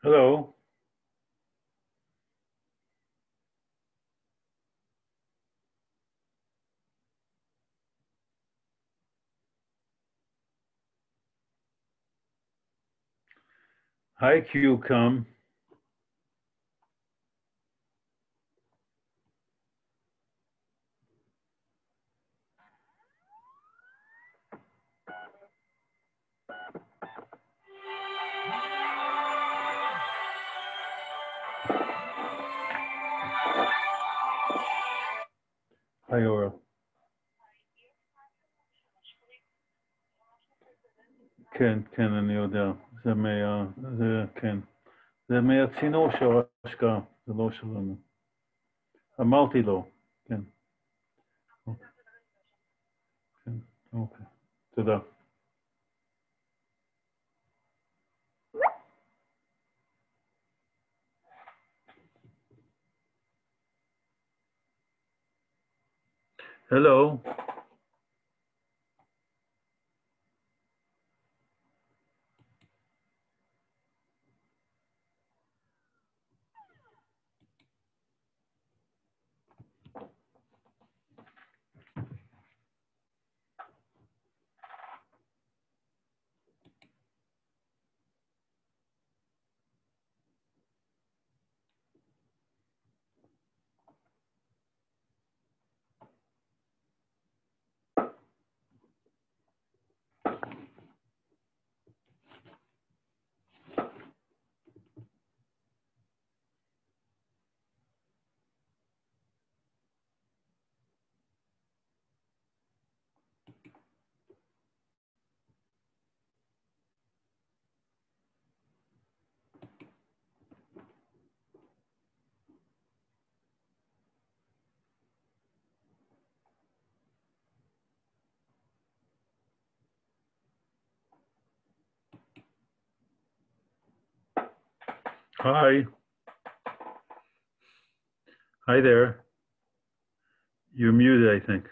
Hello. Hi, Q-Cum. Hi, Aura. כן, אני יודע. כן. זה מהצינור של ההשקעה, זה לא שלנו. אמרתי לו, כן. כן, אוקיי. תודה. Hello. Hi. Hi there. You're muted, I think.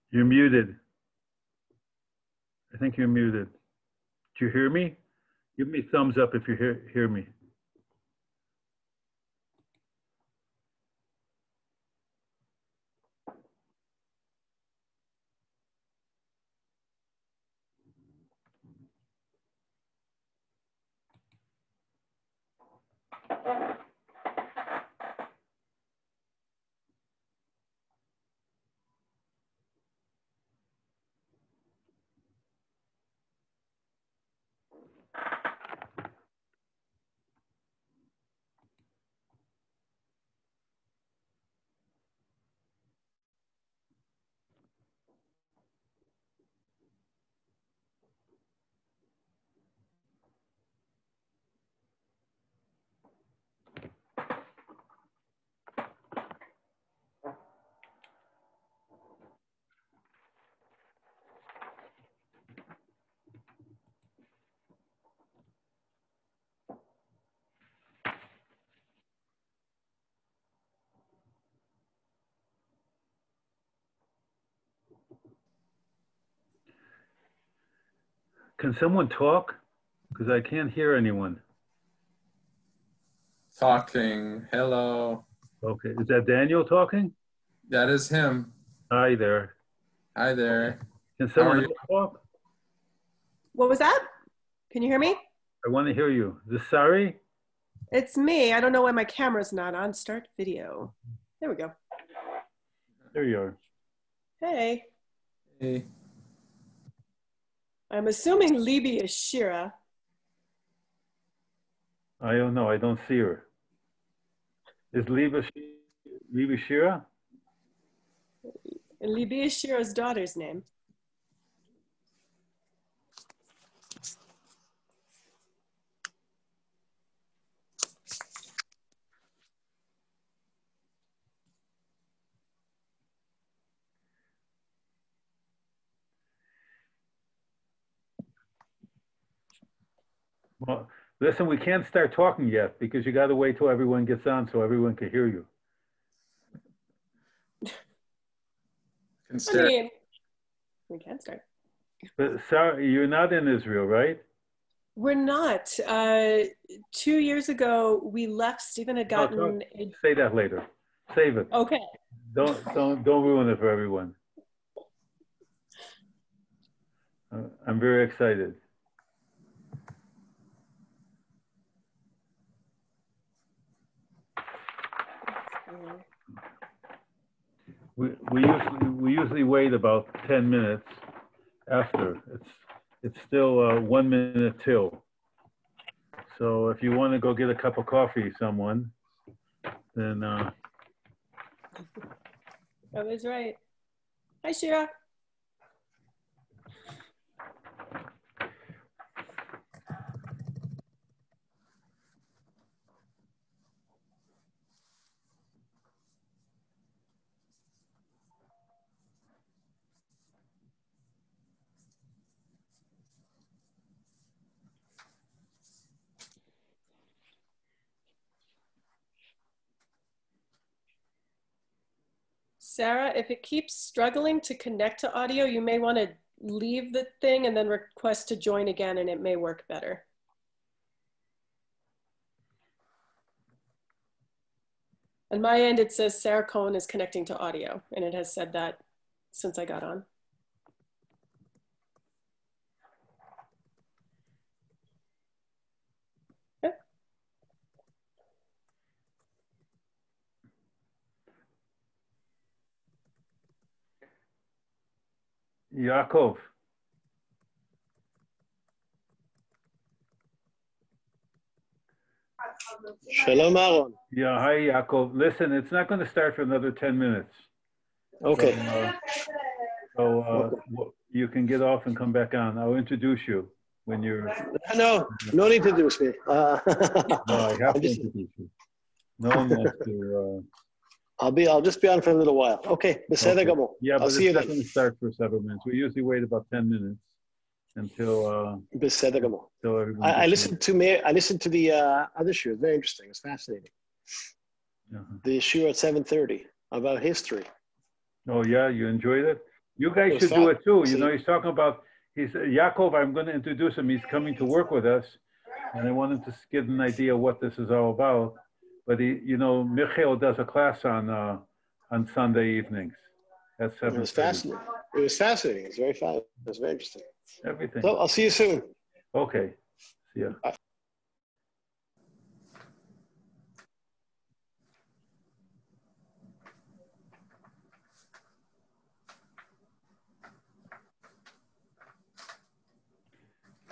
You're muted. I think you're muted. Do you hear me? Give me thumbs up if you hear me. Can someone talk? Because I can't hear anyone. Talking. Hello. Okay. Is that Daniel talking? That is him. Hi there. Hi there. Can How are someone you? else talk? What was that? Can you hear me? I want to hear you. Is this Sari? It's me. I don't know why my camera's not on. Start video. There we go. There you are. Hey. Hey. I'm assuming Libby is Shira. I don't know. I don't see her. Is Libby Shira? And Libby is Shira's daughter's name. Well, Listen, we can't start talking yet because you got to wait till everyone gets on so everyone can hear you. Can I start. mean, we can start. But Sari, you're not in Israel, right? We're not. 2 years ago, we left. Stephen had No, gotten a... say that later. Save it. Okay. Don't ruin it for everyone. I'm very excited. We usually wait about 10 minutes after. It's still 1 minute till. So if you want to go get a cup of coffee, someone, then That was right. Hi, Shira. Sarah, if it keeps struggling to connect to audio, you may want to leave the thing and then request to join again, and it may work better. On my end, it says Sarah Cohen is connecting to audio, and it has said that since I got on. Yaakov. Shalom, Aharon. Yeah, hi, Yaakov. Listen, it's not going to start for another 10 minutes. Okay. So you can get off and come back on. I'll introduce you when you're... No need to introduce me. No, I have to introduce you. No one wants to... I'll just be on for a little while. Okay, beseder gamor. Yeah, but I'll see it's you not going to start for 7 minutes. We usually wait about 10 minutes until... Beseder gamor. everyone I gets listened to the other show. It's very interesting. It's fascinating. The show at 7:30 about history. Oh yeah, you enjoyed it? You guys It was should do fun. it too. See? You know, he's talking about, Yaakov, I'm going to introduce him. He's coming to work with us. And I wanted to get an idea what this is all about. But Michael does a class on Sunday evenings at 7:30. It was fascinating. It was fascinating. It's very fun. It was very interesting. Everything. So I'll see you soon. Okay. See ya. Bye.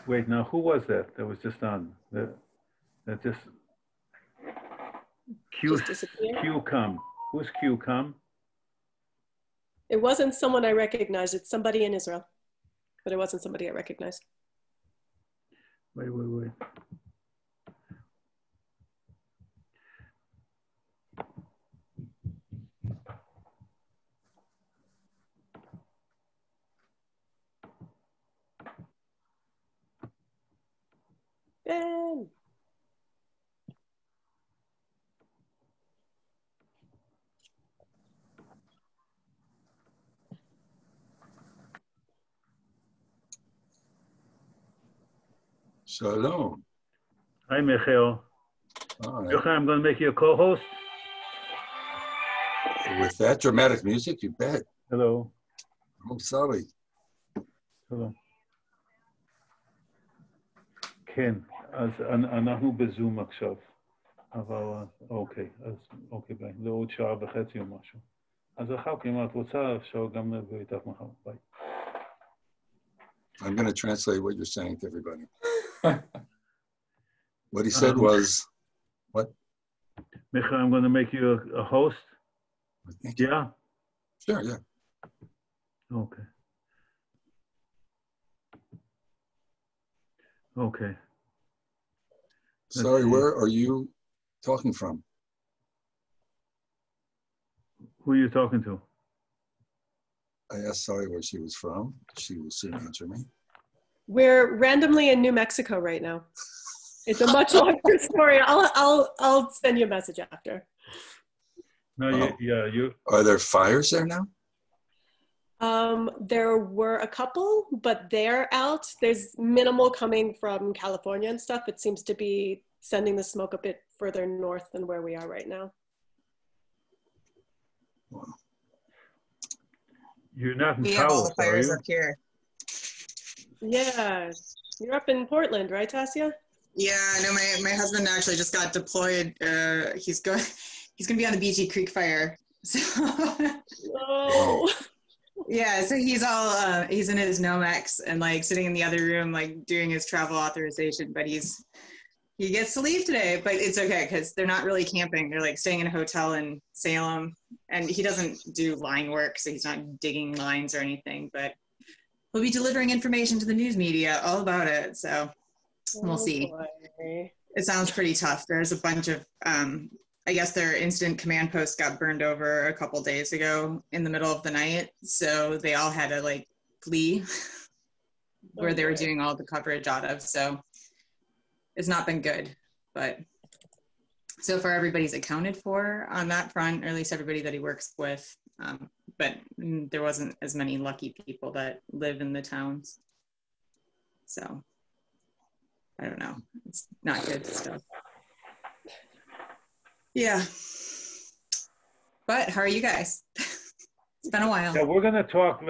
Wait, now who was that was just on? That just... Just disappeared. Q-Cum. Who's Q-Cum? It wasn't someone I recognized. It's somebody in Israel, but it wasn't somebody I recognized. Wait. Ben. Shalom. Hi, Michael. All right. Yochai, I'm going to make you a co-host. With that dramatic music, you bet. Hello. Oh, sorry. Hello. כן, אז אנחנו בזום עכשיו. אבל אוקיי, אז אוקיי, ביי. לעוד שעה וחצי או משהו. אז אחר כך, אם את רוצה, אפשר גם לבוא איתך מחר. ביי. I'm going to translate what you're saying to everybody. What he said was, what? Michael, I'm going to make you a host. Yeah? Sure, yeah. Okay. Okay. Sorry, where are you talking from? Who are you talking to? I asked Sari where she was from. She will soon answer me. We're randomly in New Mexico right now. It's a much longer story. I'll send you a message after. No, you. Are there fires there now? There were a couple, but they're out. There's minimal coming from California and stuff. It seems to be sending the smoke a bit further north than where we are right now. Wow. You're not in We have all Taos, the are fires you? up here. Yeah, you're up in Portland, right, Tassia? Yeah, no, my husband actually just got deployed. He's gonna be on the BG Creek fire. So Oh. yeah, so he's all he's in his Nomex and like sitting in the other room, like doing his travel authorization. But he gets to leave today, but it's okay because they're not really camping. They're like staying in a hotel in Salem, and he doesn't do line work, so he's not digging lines or anything. But he'll be delivering information to the news media all about it. So we'll see. Boy. It sounds pretty tough. There's a bunch of, I guess their incident command post got burned over a couple days ago in the middle of the night. So they all had to like flee where they were doing all the coverage out of. So it's not been good, but so far everybody's accounted for on that front, or at least everybody that he works with. But there wasn't as many lucky people that live in the towns. So I don't know. It's not good stuff. Yeah. But how are you guys? It's been a while. Yeah, we're going to talk.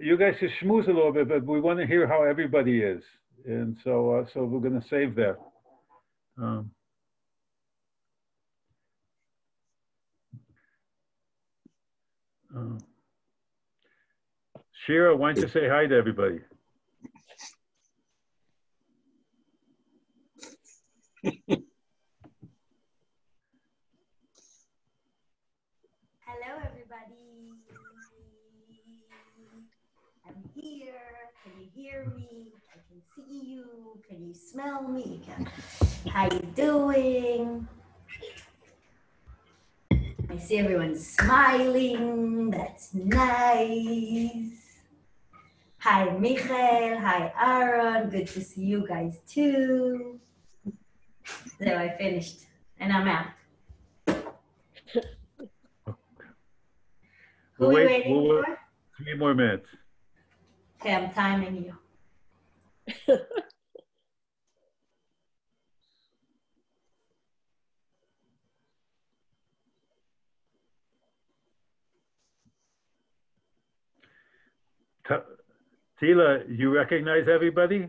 You guys should schmooze a little bit, but we want to hear how everybody is. And so we're going to save that. Shira, why don't you say hi to everybody? Hello, everybody. I'm here. Can you hear me? I can see you. Can you smell me? How you doing? I see everyone smiling. That's nice. Hi, Michael. Hi, Aaron. Good to see you guys too. So I finished, and I'm out. Who are you waiting for? 3 more minutes. Okay, I'm timing you. Tila, you recognize everybody?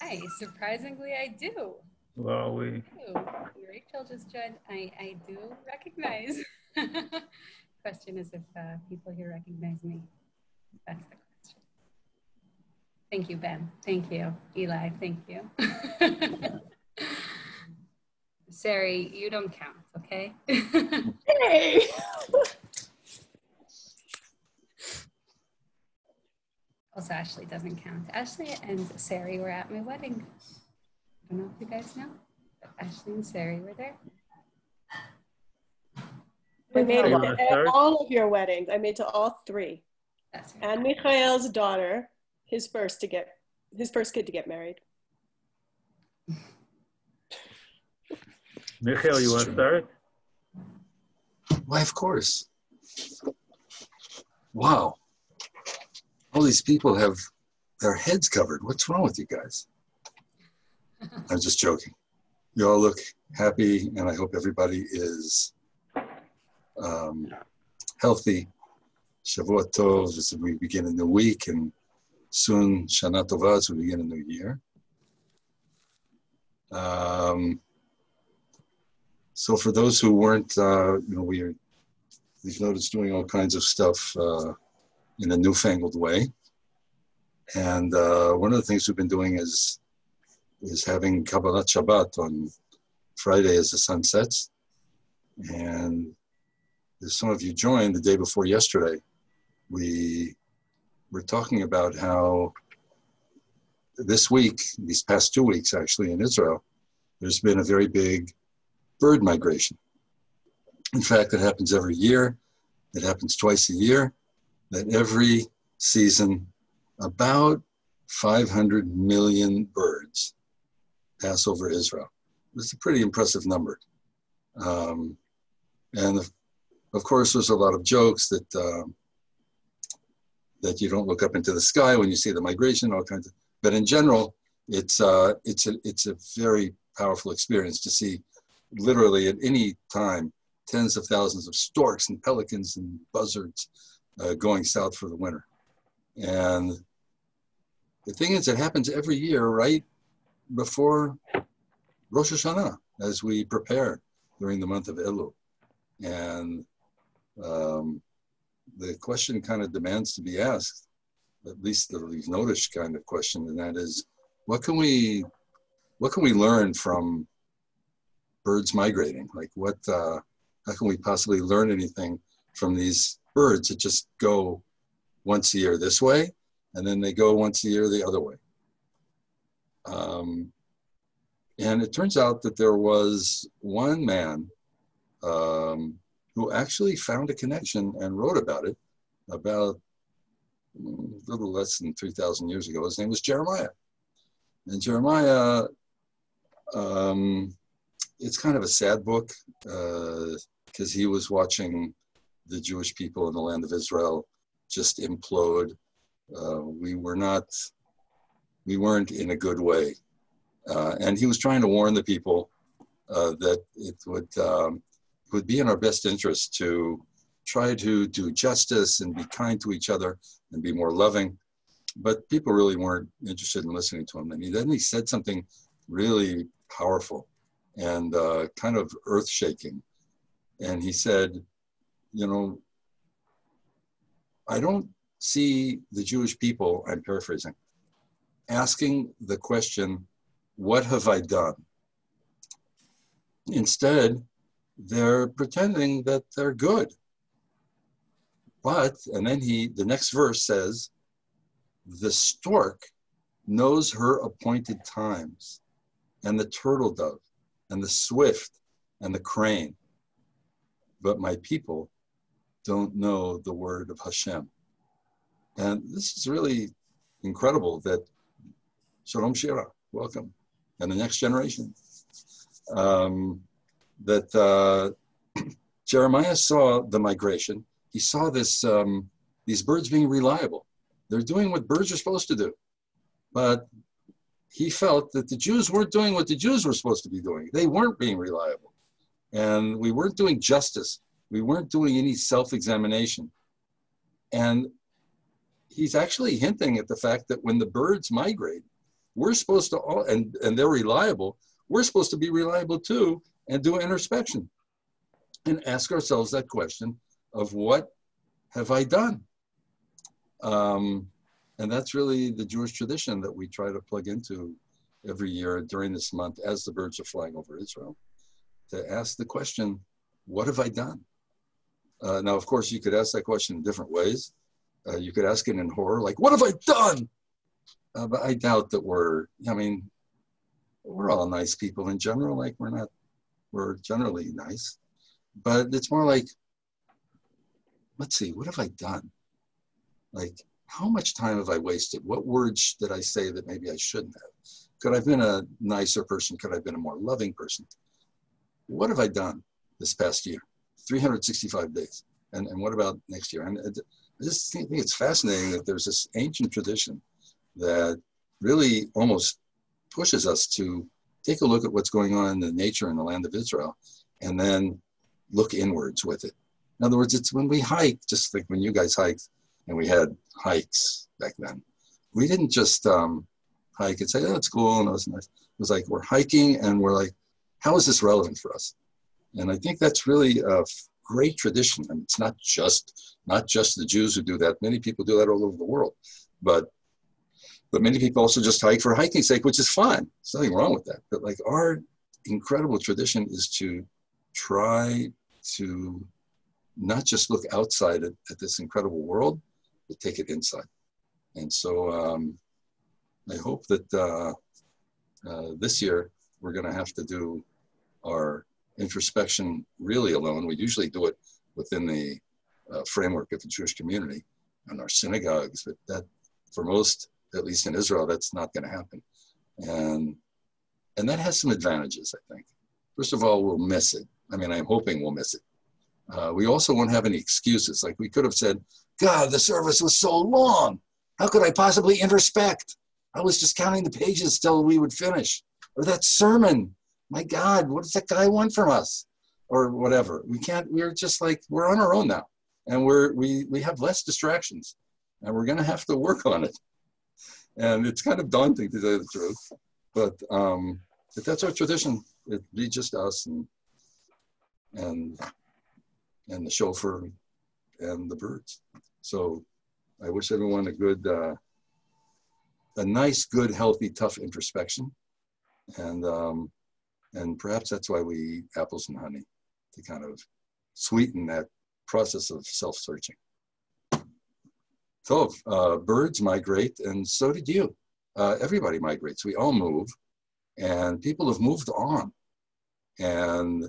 Hi, surprisingly I do. Well, Rachel just joined. I do recognize. Question is if people here recognize me. That's the question. Thank you, Ben. Thank you, Eli. Thank you. Sari, you don't count, okay? Hey! Also, Ashleigh doesn't count. Ashleigh and Sari were at my wedding. I don't know if you guys know, but Ashleigh and Sari were there. We made it to all of your weddings. I made to all 3. That's right. And Michael's daughter, his first kid to get married. Michael, you want to start? Why, of course. Wow. All these people have their heads covered. What's wrong with you guys? I'm just joking. You all look happy, and I hope everybody is healthy. Shavuot Tov as we begin a new week, and soon Shana Tova as we begin a new year. So for those who weren't, we've noticed doing all kinds of stuff in a newfangled way. And one of the things we've been doing is having Kabbalat Shabbat on Friday as the sun sets. And as some of you joined the day before yesterday, we were talking about how this week, these past 2 weeks actually in Israel, there's been a very big bird migration. In fact, it happens every year. It happens twice a year. That every season, about 500 million birds pass over Israel. It's a pretty impressive number. And of course, there's a lot of jokes that you don't look up into the sky when you see the migration, all kinds of, but in general, it's a very powerful experience to see literally at any time, tens of thousands of storks and pelicans and buzzards going south for the winter. And the thing is, it happens every year right before Rosh Hashanah, as we prepare during the month of Elul. And the question kind of demands to be asked, at least the Livnotish kind of question, and that is, what can we learn from birds migrating? Like how can we possibly learn anything from these birds that just go once a year this way, and then they go once a year the other way? And it turns out that there was one man who actually found a connection and wrote about it about a little less than 3,000 years ago. His name was Jeremiah. And Jeremiah, it's kind of a sad book because he was watching the Jewish people in the land of Israel just implode. We weren't in a good way. And he was trying to warn the people that it would be in our best interest to try to do justice and be kind to each other and be more loving. But people really weren't interested in listening to him. And then he said something really powerful and kind of earth-shaking. And he said, you know, I don't see the Jewish people, I'm paraphrasing, asking the question, what have I done? Instead, they're pretending that they're good. But, and then the next verse says, the stork knows her appointed times, and the turtle dove, and the swift, and the crane. But my people don't know the word of Hashem. And this is really incredible that, Shalom Shira, welcome, and the next generation. Jeremiah saw the migration. He saw these birds being reliable. They're doing what birds are supposed to do. But he felt that the Jews weren't doing what the Jews were supposed to be doing. They weren't being reliable. And we weren't doing justice. We weren't doing any self-examination. And he's actually hinting at the fact that when the birds migrate, we're supposed to, and they're reliable, we're supposed to be reliable too and do introspection and ask ourselves that question of what have I done? And that's really the Jewish tradition that we try to plug into every year during this month as the birds are flying over Israel, to ask the question, what have I done? Now, of course, you could ask that question in different ways. You could ask it in horror, like, what have I done? But I doubt that we're all nice people in general. Like, we're generally nice. But it's more like, let's see, what have I done? Like, how much time have I wasted? What words did I say that maybe I shouldn't have? Could I have been a nicer person? Could I have been a more loving person? What have I done this past year? 365 days. And what about next year? And I just think it's fascinating that there's this ancient tradition that really almost pushes us to take a look at what's going on in the nature in the land of Israel and then look inwards with it. In other words, it's when we hike, just like when you guys hiked and we had hikes back then. We didn't just hike and say, oh, it's cool and it was nice. It was like, we're hiking and we're like, how is this relevant for us? And I think that's really a great tradition. And it's not just the Jews who do that. Many people do that all over the world. But many people also just hike for hiking's sake, which is fine. There's nothing wrong with that. But like our incredible tradition is to try to not just look outside at this incredible world, but take it inside. And so I hope that this year we're going to have to do our introspection really alone. We usually do it within the framework of the Jewish community and our synagogues, but that for most at least in Israel, that's not going to happen. And that has some advantages, I think. First of all, we'll miss it. I mean, I'm hoping we'll miss it. We also won't have any excuses. Like we could have said, God, the service was so long. How could I possibly introspect? I was just counting the pages till we would finish. Or that sermon, my God, what does that guy want from us? Or whatever. We're just like, we're on our own now. And we have less distractions. And we're gonna have to work on it. And it's kind of daunting to tell you the truth. But that's our tradition. It'd be just us and the chauffeur and the birds. So I wish everyone a nice, good, healthy, tough introspection. And perhaps that's why we eat apples and honey, to kind of sweeten that process of self-searching. So birds migrate, and so did you. Everybody migrates. We all move, and people have moved on and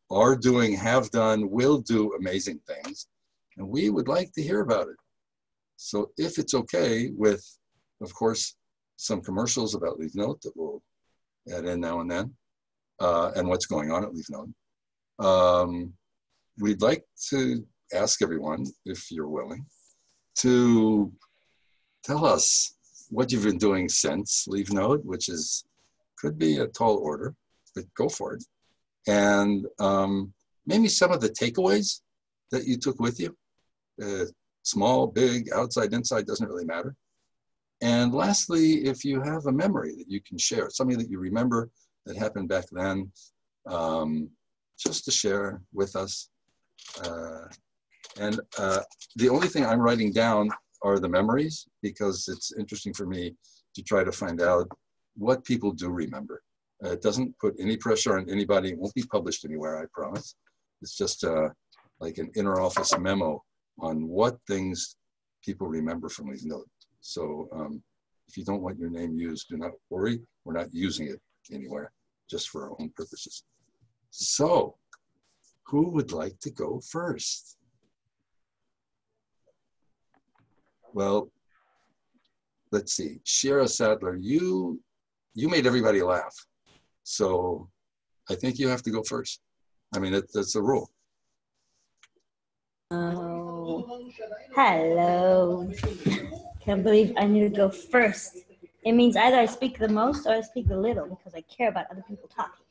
are doing, have done, will do amazing things, and we would like to hear about it. So if it's okay with, of course, some commercials about Livnot that we'll add in now and then, and what's going on at Livnot, we'd like to ask everyone, if you're willing, to tell us what you've been doing since Livnot, which could be a tall order, but go for it. And maybe some of the takeaways that you took with you. Small, big, outside, inside, doesn't really matter. And lastly, if you have a memory that you can share, something that you remember that happened back then, just to share with us. And the only thing I'm writing down are the memories, because it's interesting for me to try to find out what people do remember. It doesn't put any pressure on anybody. It won't be published anywhere, I promise. It's just like an inner office memo on what things people remember from Livnot. So if you don't want your name used, do not worry. We're not using it anywhere, just for our own purposes. So who would like to go first? Well, let's see. Shira Sattler, you made everybody laugh. So I think you have to go first. I mean, that's the rule. Oh, hello. Can't believe I need to go first. It means either I speak the most or I speak the little, because I care about other people talking.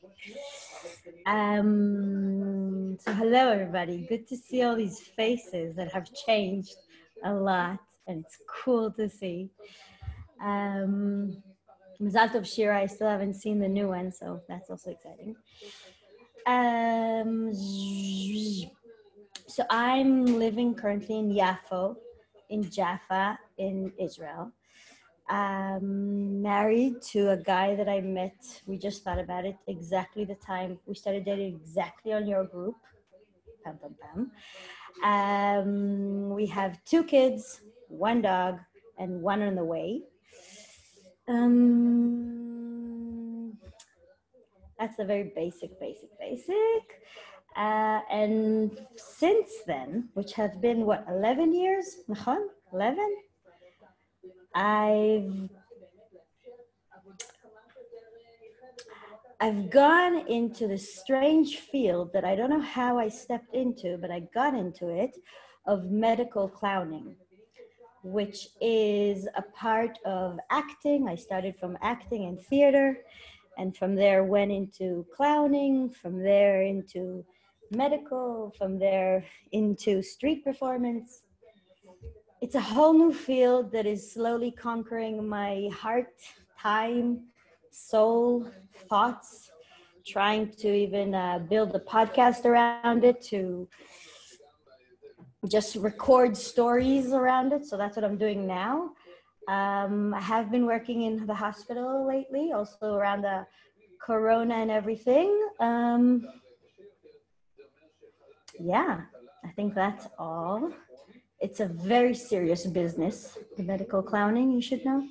So hello, everybody. Good to see all these faces that have changed a lot, and it's cool to see. Mazal Tov Shira, I still haven't seen the new one, so that's also exciting. So I'm living currently in Jaffa, in Israel. Married to a guy that I met, we just thought about it, exactly the time we started dating, exactly on your group. Pam, pam, pam. We have 2 kids, 1 dog, and 1 on the way. That's the very basic. And since then, which has been, what, 11 years? 11? I've gone into the strange field that I don't know how I stepped into, but I got into it, of medical clowning, which is a part of acting. I started from acting and theater, and from there went into clowning, from there into medical, from there into street performance. It's a whole new field that is slowly conquering my heart, time, soul, thoughts, trying to even build a podcast around it, to just record stories around it. So that's what I'm doing now. I have been working in the hospital lately, also around the corona and everything. Yeah, I think that's all. It's a very serious business, the medical clowning, you should know.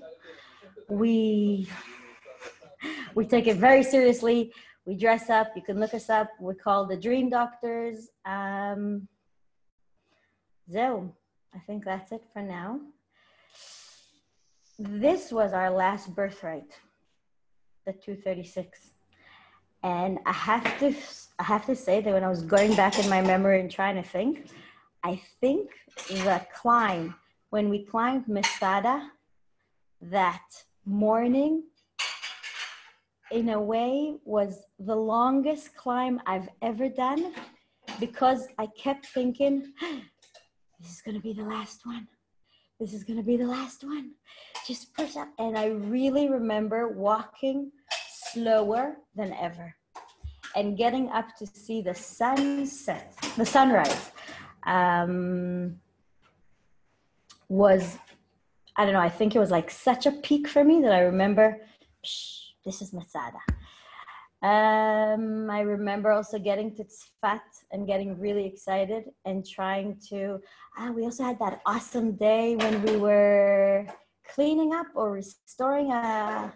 We take it very seriously. We dress up. You can look us up. We're called the Dream Doctors. So I think that's it for now. this was our last birthright, the 236. And I have to say that when I was going back in my memory and trying to think, I think the climb, when we climbed Masada that morning, in a way was the longest climb I've ever done, because I kept thinking, this is going to be the last one. This is going to be the last one. Just push up. And I really remember walking slower than ever and getting up to see the sunset, the sunrise. Was, I don't know, I think it was like such a peak for me that I remember, this is Masada. I remember also getting to Tzfat and getting really excited and trying to, we also had that awesome day when we were cleaning up or restoring a,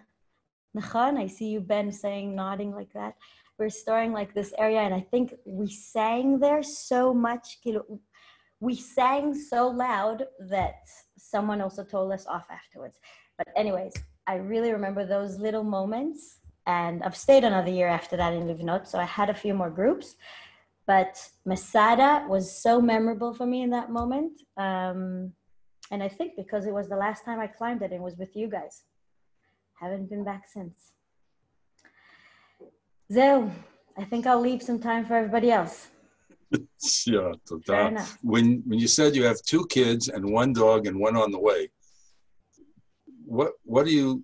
Nachon, I see you, Ben, saying, nodding like that. Restoring like this area, and I think we sang there so much, we sang so loud that someone also told us off afterwards. But anyways, I really remember those little moments, and I've stayed another year after that in Livnot, so I had a few more groups. But Masada was so memorable for me in that moment. And I think because it was the last time I climbed it, and it was with you guys. Haven't been back since. Zeu, I think I'll leave some time for everybody else. Yeah, when you said you have 2 kids and 1 dog and 1 on the way, what do you,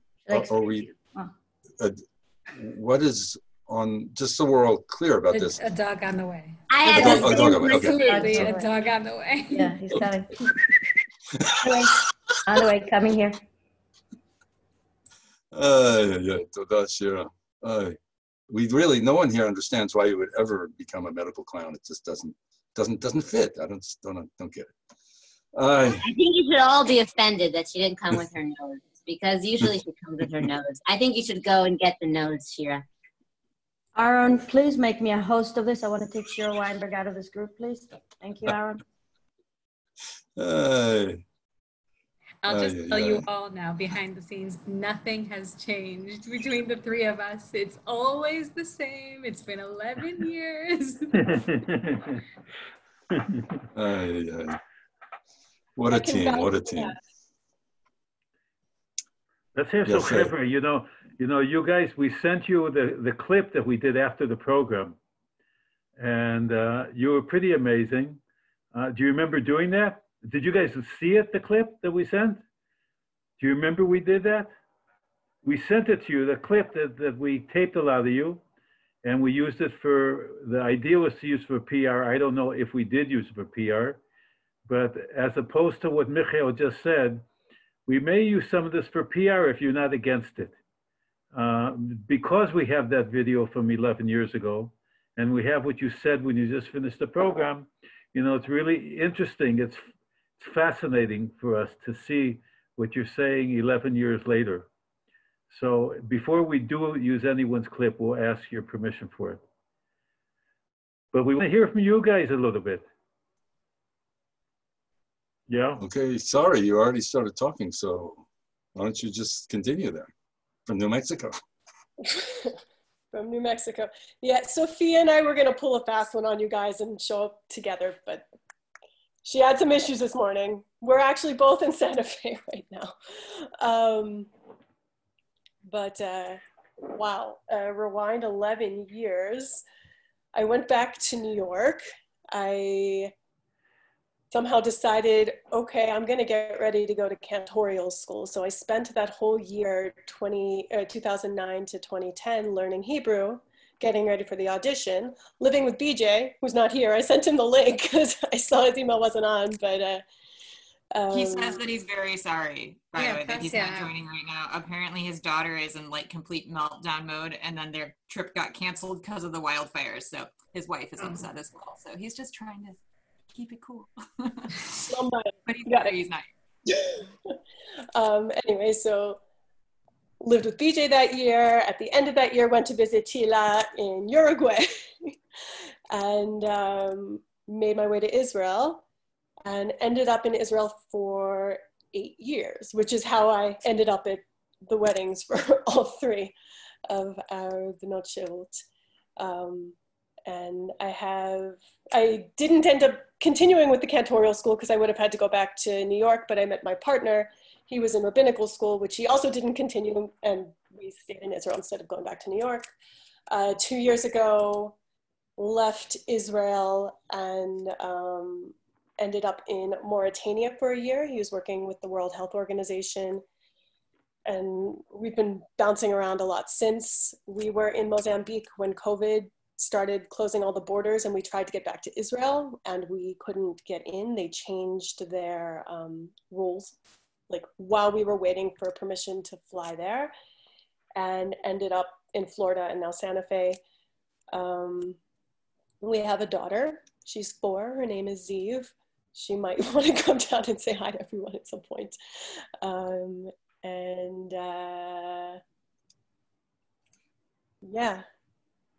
what is on, just so we're all clear about this? A dog on the way. I a dog on the way. Okay. Absolutely, a dog on the way. Yeah, he's coming. On the way, coming here. Toda, Shira. We really, no one here understands why you would ever become a medical clown. It just doesn't fit. I don't get it. I think you should all be offended that she didn't come with her nose, because usually she comes with her nose. I think you should go and get the nose, Shira. Aaron, please make me a host of this. I want to take Shira Weinberg out of this group, please. Thank you, Aaron. I'll just tell you all now, behind the scenes, nothing has changed between the 3 of us. It's always the same. It's been 11 years. What a team, what a team. Let's hear some clever. You know, you guys, we sent you the clip that we did after the program. And you were pretty amazing. Do you remember doing that? Did you guys see it, the clip that we sent? Do you remember we did that? We sent it to you, the clip that we taped a lot of you, and we used it for, the idea was to use for PR. I don't know if we did use it for PR, but as opposed to what Michael just said, we may use some of this for PR if you're not against it. Because we have that video from 11 years ago, and we have what you said when you just finished the program, you know, it's really interesting. It's fascinating for us to see what you're saying 11 years later. So before we do use anyone's clip, we'll ask your permission for it. But we want to hear from you guys a little bit. Yeah. Okay, sorry, you already started talking, so why don't you just continue then? From New Mexico. From New Mexico. Yeah, Sophia and I were going to pull a fast one on you guys and show up together, but she had some issues this morning. We're actually both in Santa Fe right now. Wow, rewind 11 years. I went back to New York. I somehow decided, okay, I'm gonna get ready to go to cantorial school. So I spent that whole year, 2009 to 2010, learning Hebrew, getting ready for the audition, living with BJ, who's not here. I sent him the link because I saw his email wasn't on, but he says that he's very sorry, by the way, that he's not joining right now. Apparently his daughter is in like complete meltdown mode, and then their trip got canceled because of the wildfires. So his wife is upset as well. So he's just trying to keep it cool. But he's not. Anyway, so lived with BJ that year. At the end of that year, went to visit Tila in Uruguay and made my way to Israel and ended up in Israel for 8 years, which is how I ended up at the weddings for all 3 of our Livnot Shirut. And I didn't end up continuing with the cantorial school because I would have had to go back to New York, but I met my partner. He was in rabbinical school, which he also didn't continue, and we stayed in Israel instead of going back to New York. 2 years ago, left Israel and ended up in Mauritania for a year. He was working with the World Health Organization. And we've been bouncing around a lot since. We were in Mozambique when COVID started closing all the borders, and we tried to get back to Israel and we couldn't get in. They changed their rules, like while we were waiting for permission to fly there, and ended up in Florida and now Santa Fe. We have a daughter. She's 4. Her name is Ziv. She might want to come down and say hi to everyone at some point. Yeah,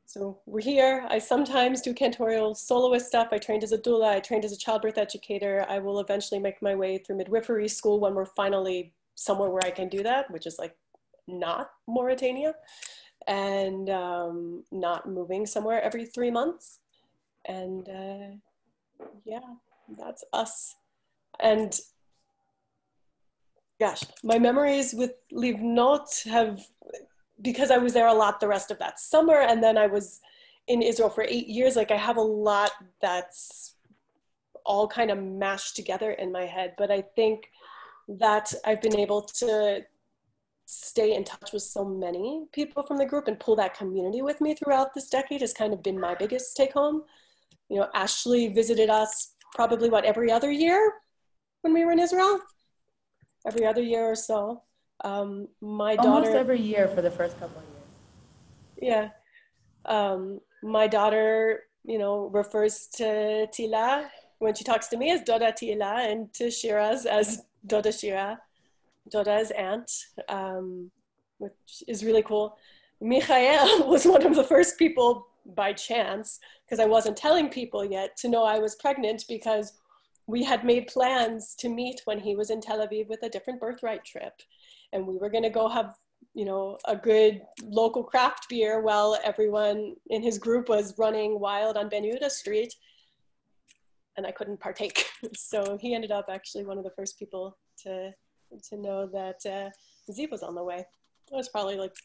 so we're here. I sometimes do cantorial soloist stuff. I trained as a doula. I trained as a childbirth educator. I will eventually make my way through midwifery school when we're finally somewhere where I can do that, which is like not Mauritania, and not moving somewhere every 3 months. And yeah, that's us. And gosh, my memories with Livnot have, because I was there a lot the rest of that summer, and then I was in Israel for 8 years, like I have a lot that's all kind of mashed together in my head. But I think that I've been able to stay in touch with so many people from the group and pull that community with me throughout this decade has kind of been my biggest take home. You know, Ashleigh visited us probably every other year when we were in Israel? Every other year or so. My daughter, almost every year for the first couple of years. Yeah. My daughter, you know, refers to Tila when she talks to me as Doda Tila, and to Shira's as Doda Shira, Doda's aunt, which is really cool. Michael was one of the first people by chance, because I wasn't telling people yet, to know I was pregnant, because we had made plans to meet when he was in Tel Aviv with a different birthright trip. And we were going to go have, you know, a good local craft beer while everyone in his group was running wild on Ben Yehuda Street. And I couldn't partake. So he ended up actually one of the first people to know that Ziv was on the way. It was probably like,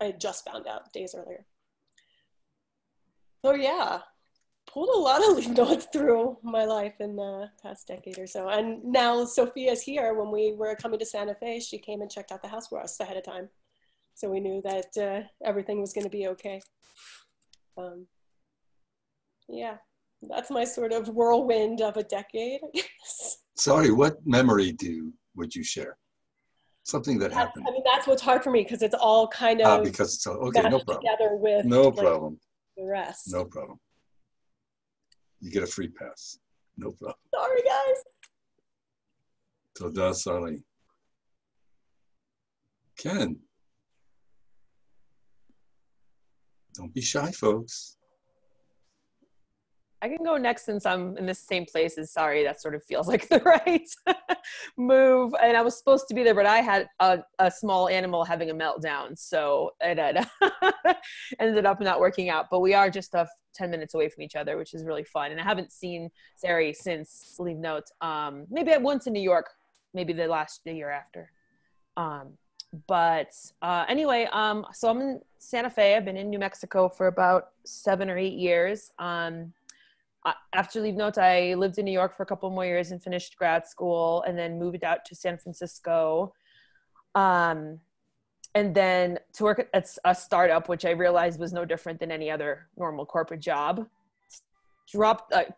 I had just found out days earlier. So yeah, pulled a lot of Livnot through my life in the past decade or so. And now Sophia's here. When we were coming to Santa Fe, she came and checked out the house for us ahead of time. So we knew that everything was going to be okay. Yeah, that's my sort of whirlwind of a decade, I guess. Sorry, what memory would you share? Something that happened. I mean, that's what's hard for me, because it's all kind of because it's all, okay, no problem. Together with no problem. The rest. No problem. You get a free pass. No problem. Sorry, guys. Toda, Sari. Ken. Don't be shy, folks. I can go next since I'm in the same place as Sari. That sort of feels like the right move. And I was supposed to be there, but I had a small animal having a meltdown. So it ended up not working out. But we are just 10 minutes away from each other, which is really fun. And I haven't seen Sari since Livnot. Maybe once in New York, maybe the year after. Anyway, so I'm in Santa Fe. I've been in New Mexico for about 7 or 8 years. After Livnot, I lived in New York for a couple more years and finished grad school, and then moved out to San Francisco. And then to work at a startup, which I realized was no different than any other normal corporate job.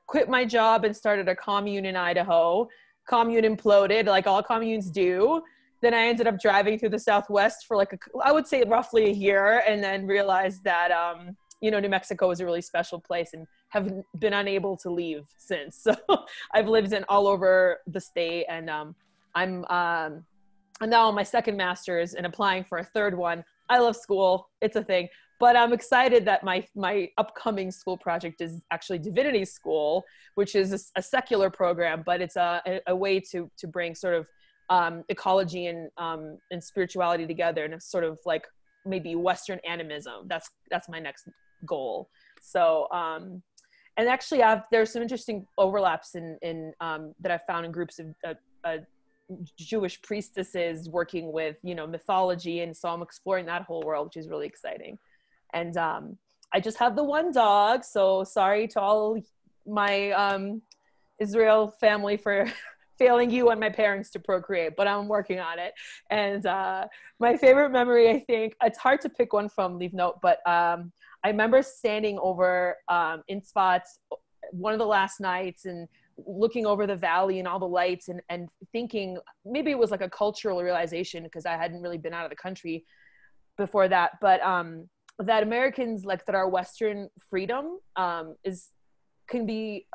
Quit my job and started a commune in Idaho. Commune imploded, like all communes do. Then I ended up driving through the Southwest for I would say roughly a year, and then realized that, you know, New Mexico was a really special place, and have been unable to leave since. So I've lived all over the state, and I'm now on my second master's and applying for a third one. I love school, it's a thing, but I'm excited that my upcoming school project is actually divinity school, which is a secular program, but it's a way to bring sort of ecology and spirituality together, and it's sort of like maybe Western animism. That's my next goal. So, and actually there's some interesting overlaps in that I found in groups of Jewish priestesses working with, mythology. And so I'm exploring that whole world, which is really exciting. And I just have the one dog. So sorry to all my Israel family for failing you and my parents to procreate, but I'm working on it. And my favorite memory, I think, it's hard to pick one from Livnot, but I remember standing over in Tzfat one of the last nights and looking over the valley and all the lights and thinking, maybe it was like a cultural realization because I hadn't really been out of the country before that, but that Americans, like, that our Western freedom can be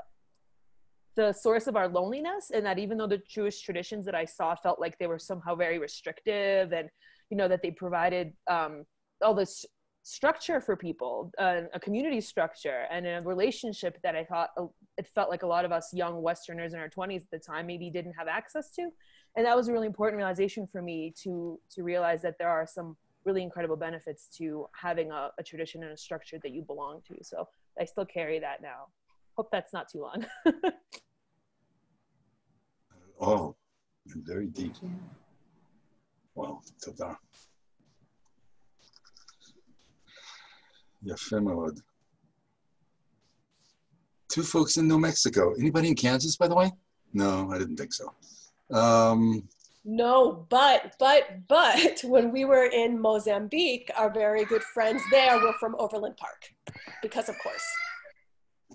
the source of our loneliness, and that even though the Jewish traditions that I saw felt like they were somehow very restrictive, and that they provided all this structure for people, a community structure and a relationship that I thought it felt like a lot of us young Westerners in our 20s at the time maybe didn't have access to. And that was a really important realization for me to realize that there are some really incredible benefits to having a tradition and a structure that you belong to. So I still carry that now. Hope that's not too long. Oh, very deep. Wow, tada. Yafé מאוד. Two folks in New Mexico. Anybody in Kansas, by the way? No, I didn't think so. No, but when we were in Mozambique, our very good friends there were from Overland Park, because of course.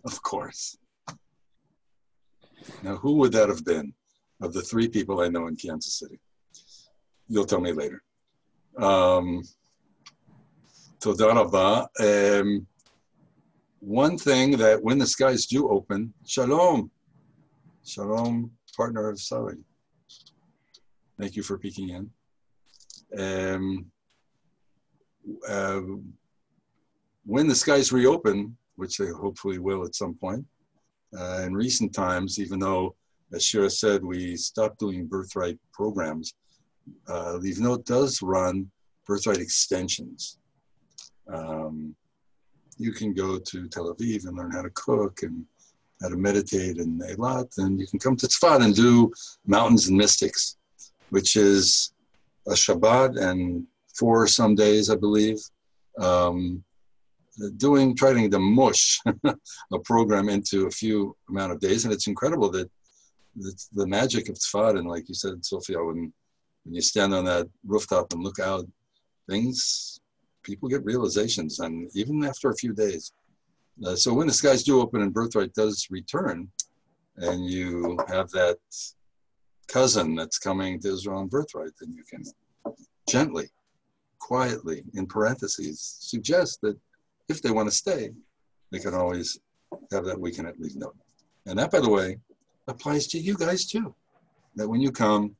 Of course. Now, who would that have been of the three people I know in Kansas City? You'll tell me later. Toda rabba. One thing that when the skies do open, shalom. Shalom, partner of Sari. Thank you for peeking in. When the skies reopen, which they hopefully will at some point, in recent times, even though, as Shira said, we stopped doing birthright programs, Livnot does run birthright extensions. You can go to Tel Aviv and learn how to cook and how to meditate in Eilat, and you can come to Tzfat and do Mountains and Mystics, which is a Shabbat and 4 some days, I believe, trying to mush a program into a few amount of days. And it's incredible that the magic of Tzfat, and like you said, Sophia, when you stand on that rooftop and look out, people get realizations, and even after a few days. So when the skies do open and birthright does return, and you have that cousin that's coming to Israel on birthright, then you can gently, quietly, in parentheses, suggest that if they want to stay, they can always have that weekend at Livnot. And that, by the way, applies to you guys too. That when you come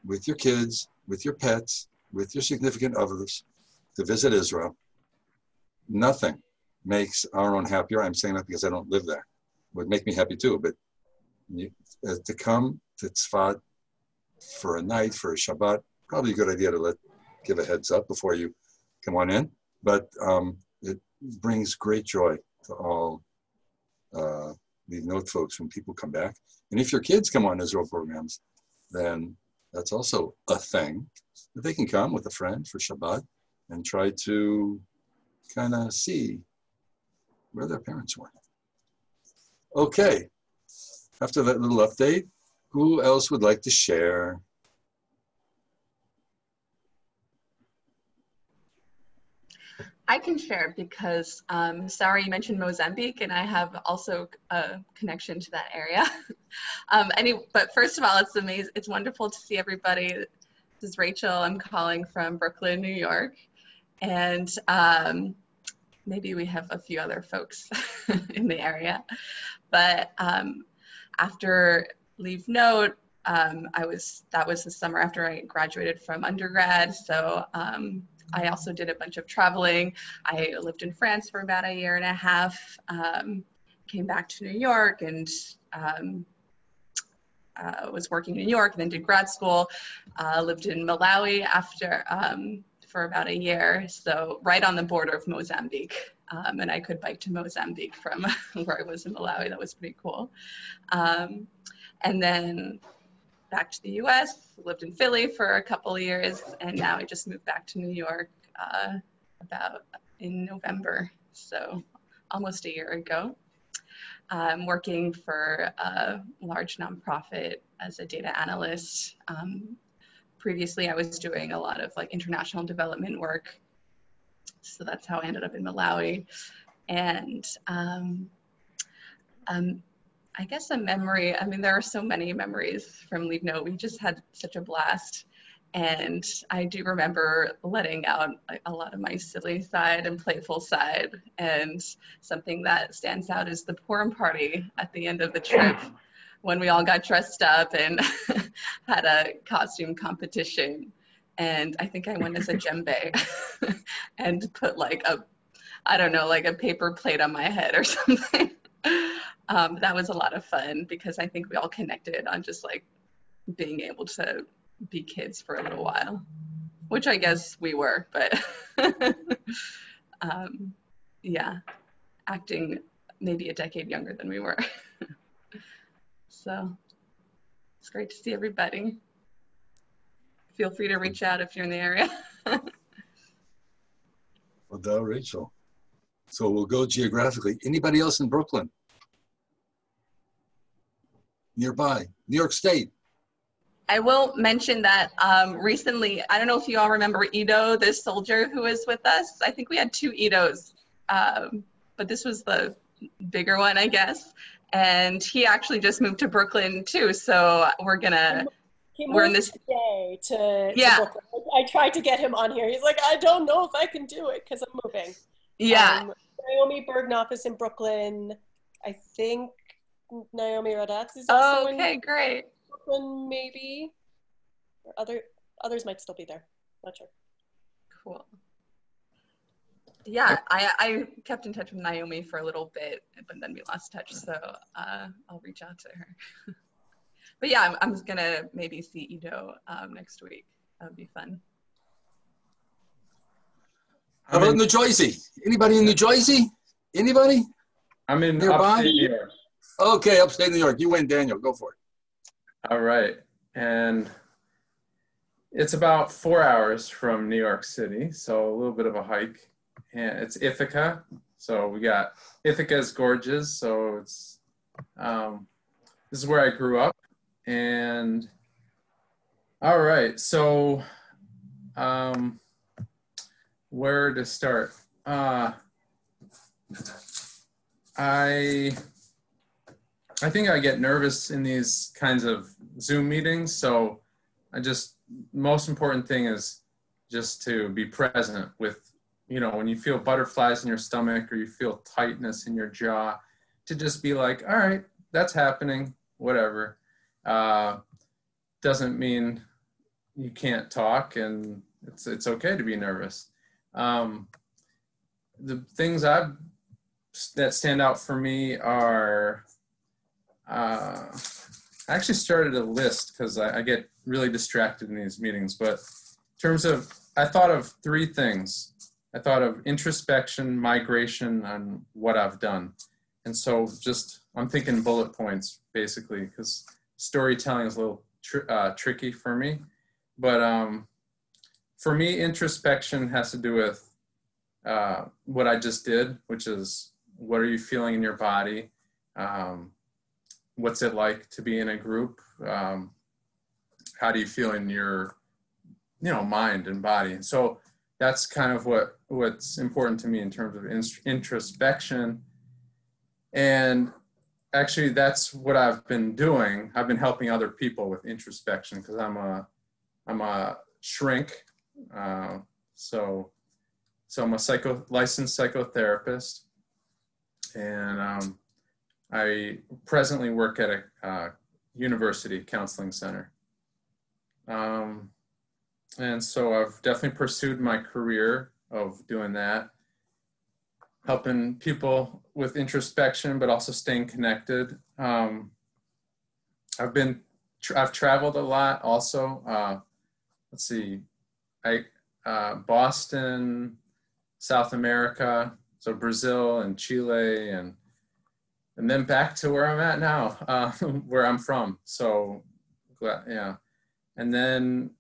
with your kids, with your pets, with your significant others to visit Israel, nothing makes Aharon happier. I'm saying that because I don't live there. It would make me happy too, but to come to Tzfat for a night, for a Shabbat, probably a good idea to give a heads up before you come on in. But it brings great joy to all Livnot folks when people come back. And if your kids come on Israel programs, then that's also a thing. That they can come with a friend for Shabbat and try to kind of see where their parents were. Okay, after that little update, who else would like to share? I can share because Sari, you mentioned Mozambique, and I have also a connection to that area. But first of all, it's amazing. It's wonderful to see everybody. This is Rachel. I'm calling from Brooklyn, New York, and maybe we have a few other folks in the area. But after Livnot, that was the summer after I graduated from undergrad. So I also did a bunch of traveling. I lived in France for about 1.5 years, came back to New York, and was working in New York, then did grad school, lived in Malawi after for about a year, so right on the border of Mozambique. And I could bike to Mozambique from where I was in Malawi. That was pretty cool. And then back to the US, lived in Philly for a couple of years, and now I just moved back to New York about in November, so almost a year ago. I'm working for a large nonprofit as a data analyst. Previously, I was doing a lot of like international development work. So that's how I ended up in Malawi. And I guess a memory, I mean, there are so many memories from Livnot. We just had such a blast. And I do remember letting out a lot of my silly side and playful side. And something that stands out is the Purim party at the end of the trip, when we all got dressed up and had a costume competition. And I think I went as a djembe and put like I don't know, like a paper plate on my head or something. That was a lot of fun because I think we all connected on just like being able to be kids for a little while, which I guess we were, but yeah, acting maybe a decade younger than we were. So it's great to see everybody. Feel free to reach out if you're in the area. Well, Rachel. So we'll go geographically. Anybody else in Brooklyn? Nearby, New York State. I will mention that recently, I don't know if you all remember Ido, this soldier who was with us. I think we had 2 Idos, but this was the bigger one, I guess. And he actually just moved to Brooklyn too. So we're in this today to yeah. Brooklyn. I tried to get him on here. He's like, I don't know if I can do it because I'm moving. Yeah. Naomi Bergnoff is in Brooklyn. I think Naomi Radatz is also in great. Brooklyn, maybe. Or others might still be there. Not sure. Cool. Yeah, I kept in touch with Naomi for a little bit, but then we lost touch, so I'll reach out to her. But yeah, I'm gonna maybe see Ido next week. That would be fun. How about New Jersey? Anybody in New Jersey? Anybody? I'm in nearby? upstate New York. Okay, upstate New York. You win, Daniel. Go for it. All right. And it's about 4 hours from New York City, so a little bit of a hike. And it's Ithaca. So we got Ithaca is gorgeous. So it's this is where I grew up. And all right, so where to start? I think I get nervous in these kinds of Zoom meetings. So most important thing is just to be present with, when you feel butterflies in your stomach or you feel tightness in your jaw, to just be like, all right, that's happening, whatever. Doesn't mean you can't talk, and it's okay to be nervous. The things that stand out for me are, I actually started a list because I get really distracted in these meetings, but in terms of, I thought of 3 things. I thought of introspection, migration, and what I've done. And so I'm thinking bullet points basically, because storytelling is a little tricky for me. But for me, introspection has to do with what I just did, which is, what are you feeling in your body? What's it like to be in a group? How do you feel in your, mind and body? And so that's kind of what's important to me in terms of introspection. And actually, that's what I've been doing. I've been helping other people with introspection because I'm a shrink. So I'm a licensed psychotherapist, and I presently work at a university counseling center. And so I've definitely pursued my career of doing that, helping people with introspection, but also staying connected. I've been I've traveled a lot also. Let's see, Boston, South America, so Brazil and Chile, and then back to where I'm at now, where I'm from. So, yeah. And then,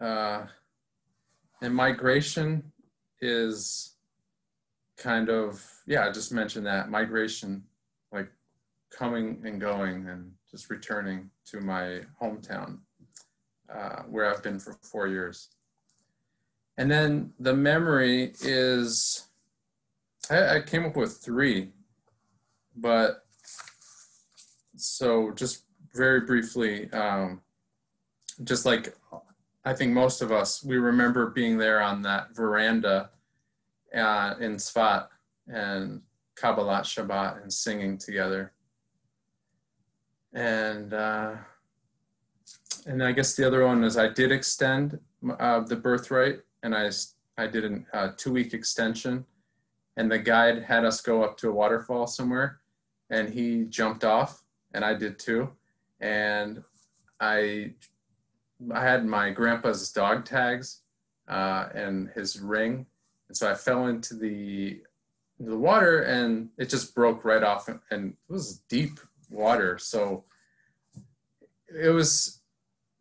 and migration is kind of, yeah, I just mentioned that, migration, like coming and going and just returning to my hometown, where I've been for 4 years. And then the memory is, I came up with 3, but so just very briefly, just like I think most of us, we remember being there on that veranda in Tzfat and Kabbalat Shabbat and singing together. And I guess the other one is I did extend the birthright, and I did a 2-week extension, and the guide had us go up to a waterfall somewhere, and he jumped off, and I did too. And I had my grandpa's dog tags and his ring, and so I fell into the water, and it just broke right off, and it was deep water. So it was,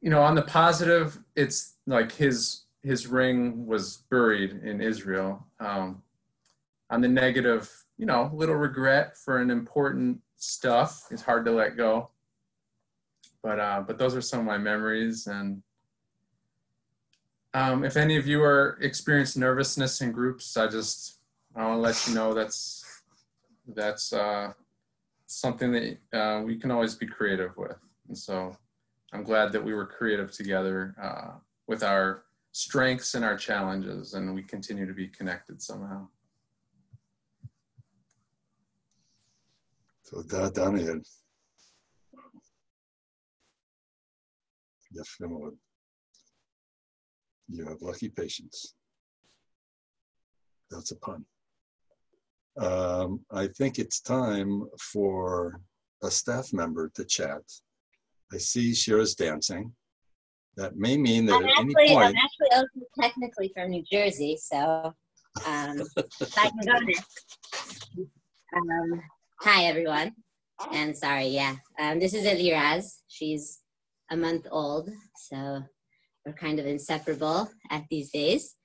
you know, on the positive, it's like his ring was buried in Israel. On the negative, you know, little regret for an important stuff. It's hard to let go. But those are some of my memories. And if any of you are experiencing nervousness in groups, I want to let you know that's something that we can always be creative with. And so I'm glad that we were creative together with our strengths and our challenges, and we continue to be connected somehow. תודה, דניאל. יפה מאוד. You have lucky patience. That's a pun. I think it's time for a staff member to chat. I see Shira's dancing. That may mean that at any point... I'm actually also technically from New Jersey, so I can go next. Hi, everyone. And sorry, yeah. This is Eliraz. She's a month old, so we're kind of inseparable at these days.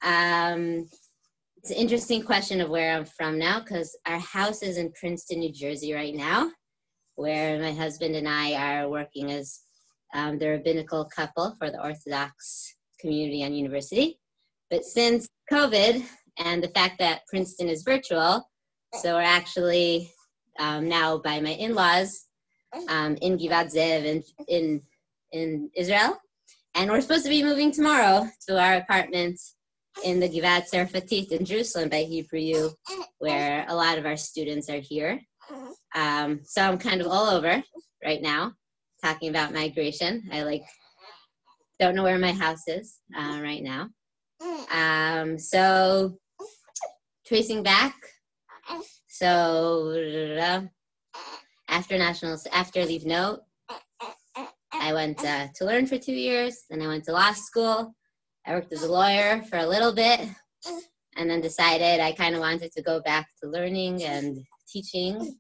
It's an interesting question of where I'm from now, because our house is in Princeton, New Jersey right now, where my husband and I are working as the rabbinical couple for the Orthodox community and university. But since COVID and the fact that Princeton is virtual, so we're actually now by my in-laws in Givat Zev in Israel. And we're supposed to be moving tomorrow to our apartment in the Givat Serfatit in Jerusalem by Hebrew U, where a lot of our students are here. So I'm kind of all over right now, talking about migration. I don't know where my house is right now. So tracing back. So after Livnot, I went to learn for 2 years. Then I went to law school. I worked as a lawyer for a little bit, and then decided I kind of wanted to go back to learning and teaching,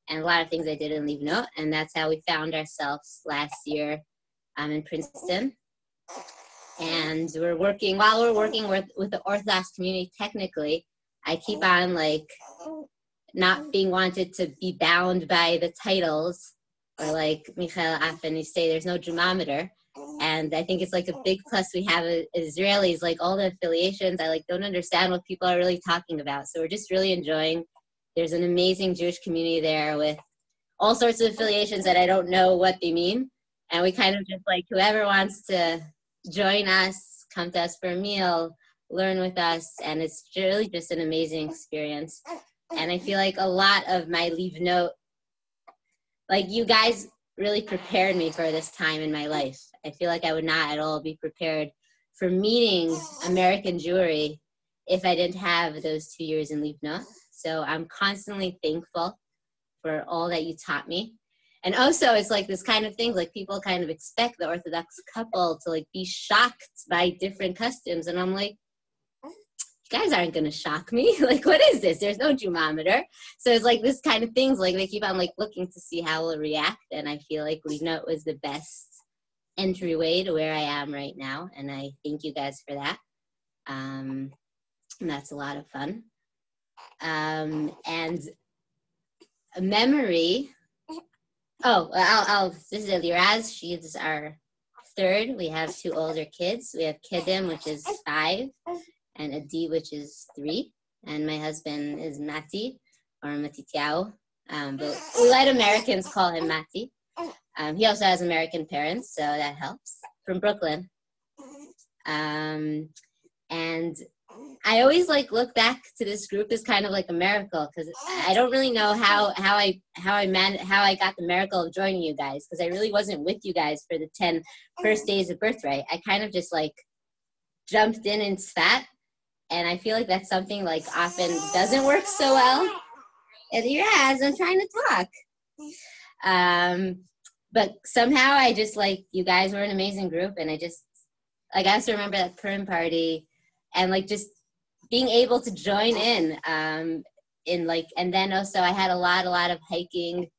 and a lot of things I did in Livnot, and that's how we found ourselves last year in Princeton. And while we're working with the Orthodox community, technically, I keep on not being wanted to be bound by the titles, or like Michael often you say, there's no dramameter. And I think it's a big plus we have as Israelis, all the affiliations. I don't understand what people are really talking about. So we're just really enjoying. There's an amazing Jewish community there with all sorts of affiliations that I don't know what they mean. And we kind of just whoever wants to join us, come to us for a meal, learn with us. And it's really just an amazing experience. And I feel like a lot of my Livnot, you guys really prepared me for this time in my life. I feel like I would not at all be prepared for meeting American Jewry if I didn't have those 2 years in Livnot. So I'm constantly thankful for all that you taught me. And also it's like this kind of thing, like people kind of expect the Orthodox couple to like be shocked by different customs. And I'm like, you guys aren't going to shock me. Like, what is this? There's no Jumometer. So it's like this kind of things, like they keep on like looking to see how we'll react. And I feel like Livnot was the best entryway to where I am right now. And I thank you guys for that. And that's a lot of fun. And a memory. Oh, this is Eliraz. She is our third. We have 2 older kids. We have Kedem, which is 5, and Adi, which is 3. And my husband is Mati, or Matitiao. But we let Americans call him Mati. He also has American parents, so that helps. From Brooklyn. And I always like look back to this group as kind of like a miracle, because I don't really know how I got the miracle of joining you guys, because I really wasn't with you guys for the 10 first days of Birthright. I kind of just like jumped in Sfat, and I feel like that's something like often doesn't work so well. And yes, I'm trying to talk. But somehow I just like, you guys were an amazing group, and I just like, I also remember that Purim party and like just being able to join in like, and then also I had a lot of hiking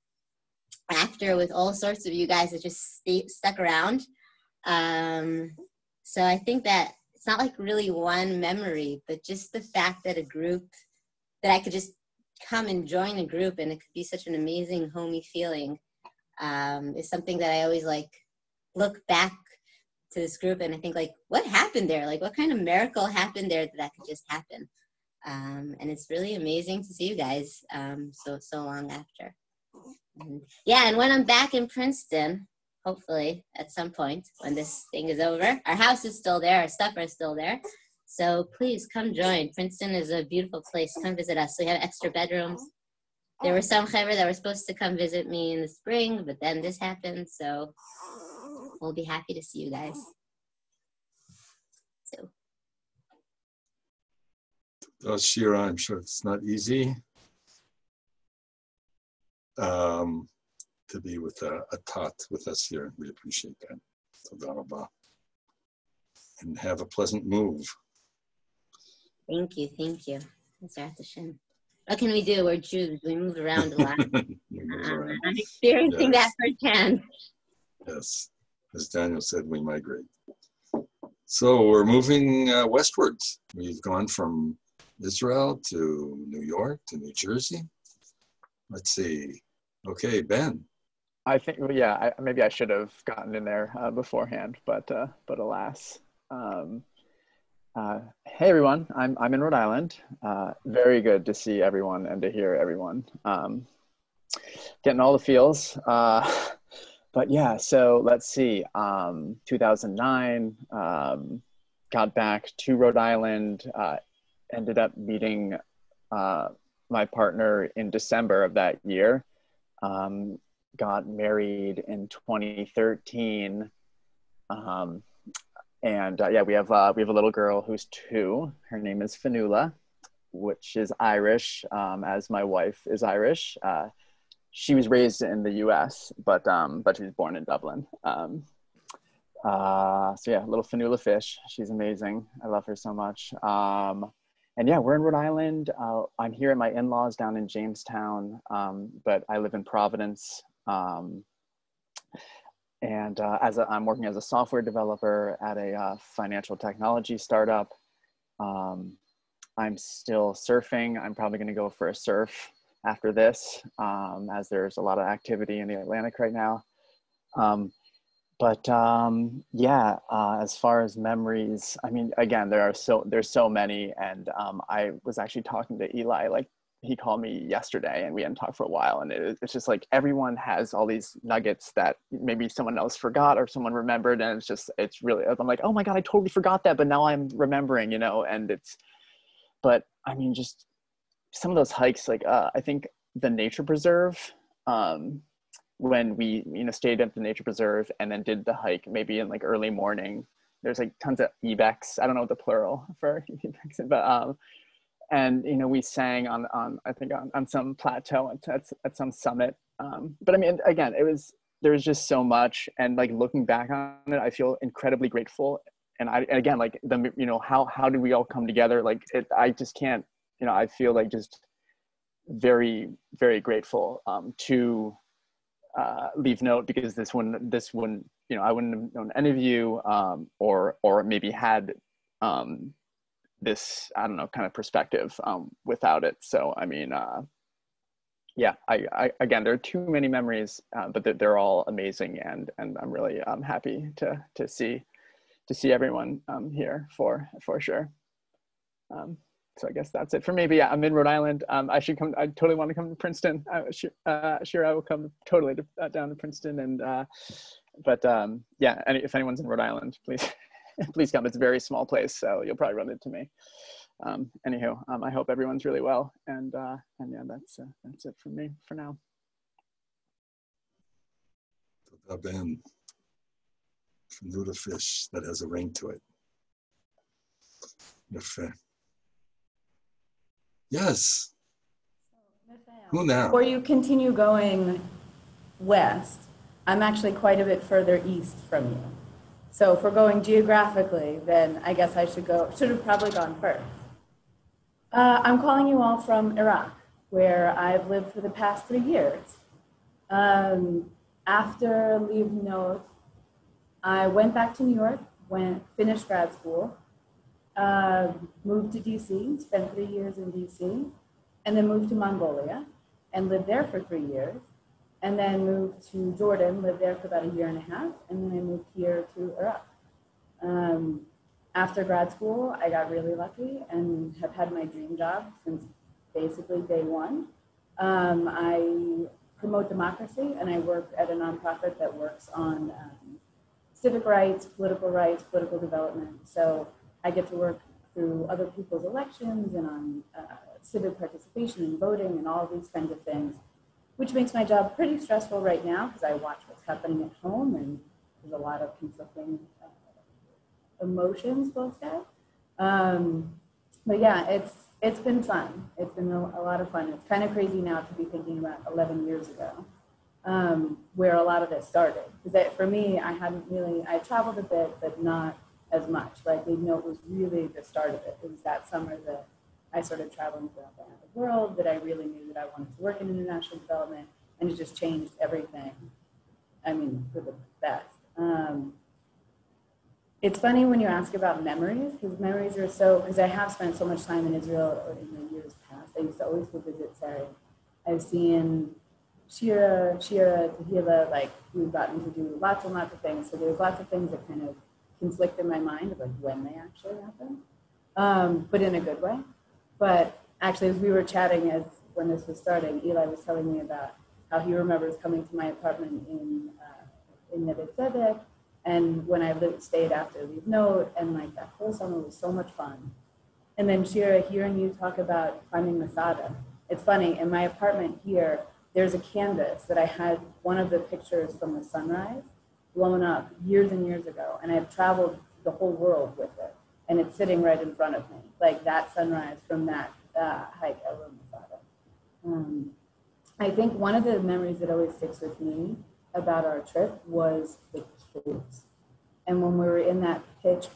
after with all sorts of you guys that just stuck around. So I think that it's not like really one memory, but just the fact that a group, that I could just come and join a group and it could be such an amazing homey feeling, is something that I always like look back to this group and I think like, what happened there? Like what kind of miracle happened there that could just happen? And it's really amazing to see you guys so long after. And when I'm back in Princeton, hopefully at some point when this thing is over, our house is still there, our stuff are still there. So please come join. Princeton is a beautiful place. Come visit us. We have extra bedrooms. There were some chaver that were supposed to come visit me in the spring, but then this happened. So we'll be happy to see you guys. So. Shira, I'm sure it's not easy to be with a tot with us here. We appreciate that. Toda rabah. And have a pleasant move. Thank you. What can we do? We're Jews. We move around a lot. I'm experiencing that firsthand. Yes. As Daniel said, we migrate. So we're moving westwards. We've gone from Israel to New York to New Jersey. Let's see. Okay, Ben. I think, well, yeah, maybe I should have gotten in there beforehand, but alas. Hey everyone, I'm in Rhode Island. Very good to see everyone and to hear everyone. Getting all the feels. But yeah, so let's see. 2009, got back to Rhode Island. Ended up meeting my partner in December of that year. Got married in 2013. Yeah, we have a little girl who's 2. Her name is Fanula, which is Irish, as my wife is Irish. She was raised in the U.S., but she was born in Dublin. So yeah, little Fanula fish. She's amazing. I love her so much. And yeah, we're in Rhode Island. I'm here at my in-laws down in Jamestown, but I live in Providence. I'm working as a software developer at a financial technology startup. I'm still surfing. I'm probably going to go for a surf after this, as there's a lot of activity in the Atlantic right now. As far as memories, I mean, again, there's so many, and I was actually talking to Eli, like he called me yesterday and we hadn't talked for a while, and it's just like everyone has all these nuggets that maybe someone else forgot or someone remembered, and it's really, I'm like, oh my God, I totally forgot that, but now I'm remembering, but I mean, just some of those hikes, like I think the nature preserve, when we stayed at the nature preserve and then did the hike maybe in like early morning, there's like tons of ibex. I don't know what the plural for ibex is, but and you know, we sang on I think on some plateau at some summit. But I mean, again, there was just so much, and like looking back on it, I feel incredibly grateful. And again, like you know, how did we all come together? Like I just can't, you know, I feel like just very, very grateful to Livnot, because this one, you know, I wouldn't have known any of you, or maybe had this, I don't know, kind of perspective without it. So I mean, yeah, I again, there are too many memories, but they're all amazing, and I'm really happy to see everyone here for sure. So I guess that's it for me. But yeah, I'm in Rhode Island. I totally want to come to Princeton. Sure, I will come totally down to Princeton. And but yeah, if anyone's in Rhode Island, please please come. It's a very small place, so you'll probably run into me. Anywho, I hope everyone's really well, and yeah, that's it from me for now. Ben, Nuda fish that has a ring to it. Yes. Who now? Before you continue going west, I'm actually quite a bit further east from you. So if we're going geographically, then I guess I should have probably gone first. I'm calling you all from Iraq, where I've lived for the past 3 years. After Livnot, I went back to New York, finished grad school, moved to DC, spent 3 years in DC, and then moved to Mongolia and lived there for 3 years, and then moved to Jordan, lived there for about 1.5 years, and then I moved here to Iraq. After grad school, I got really lucky and have had my dream job since basically day one. I promote democracy, and I work at a nonprofit that works on civic rights, political development. So I get to work through other people's elections and on civic participation and voting and all of these kinds of things, which makes my job pretty stressful right now because I watch what's happening at home, and there's a lot of conflicting emotions, we'll say. But yeah, it's been fun. It's been a lot of fun. It's kind of crazy now to be thinking about 11 years ago, where a lot of it started. Because for me, I traveled a bit, but not as much. Like Livnot was really the start of it. It was that summer that I started traveling throughout the world, that I really knew that I wanted to work in international development, and it just changed everything. I mean, for the best. It's funny when you ask about memories, because memories are because I have spent so much time in Israel in the years past. I used to always go visit Sari. I've seen Shira, Tehillah, like we've gotten to do lots and lots of things. So there's lots of things that kind of conflict in my mind of like when they actually happen, but in a good way. But actually, as we were chatting when this was starting, Eli was telling me about how he remembers coming to my apartment in Neve Tzedek, and when I stayed after Livnot, and like that whole summer was so much fun. And then Shira, hearing you talk about climbing Masada, it's funny, in my apartment here, there's a canvas that I had one of the pictures from the sunrise blown up years and years ago, and I've traveled the whole world with it, and it's sitting right in front of me, like that sunrise from that hike over Masada. I think one of the memories that always sticks with me about our trip was the caves. And when we were in that pitch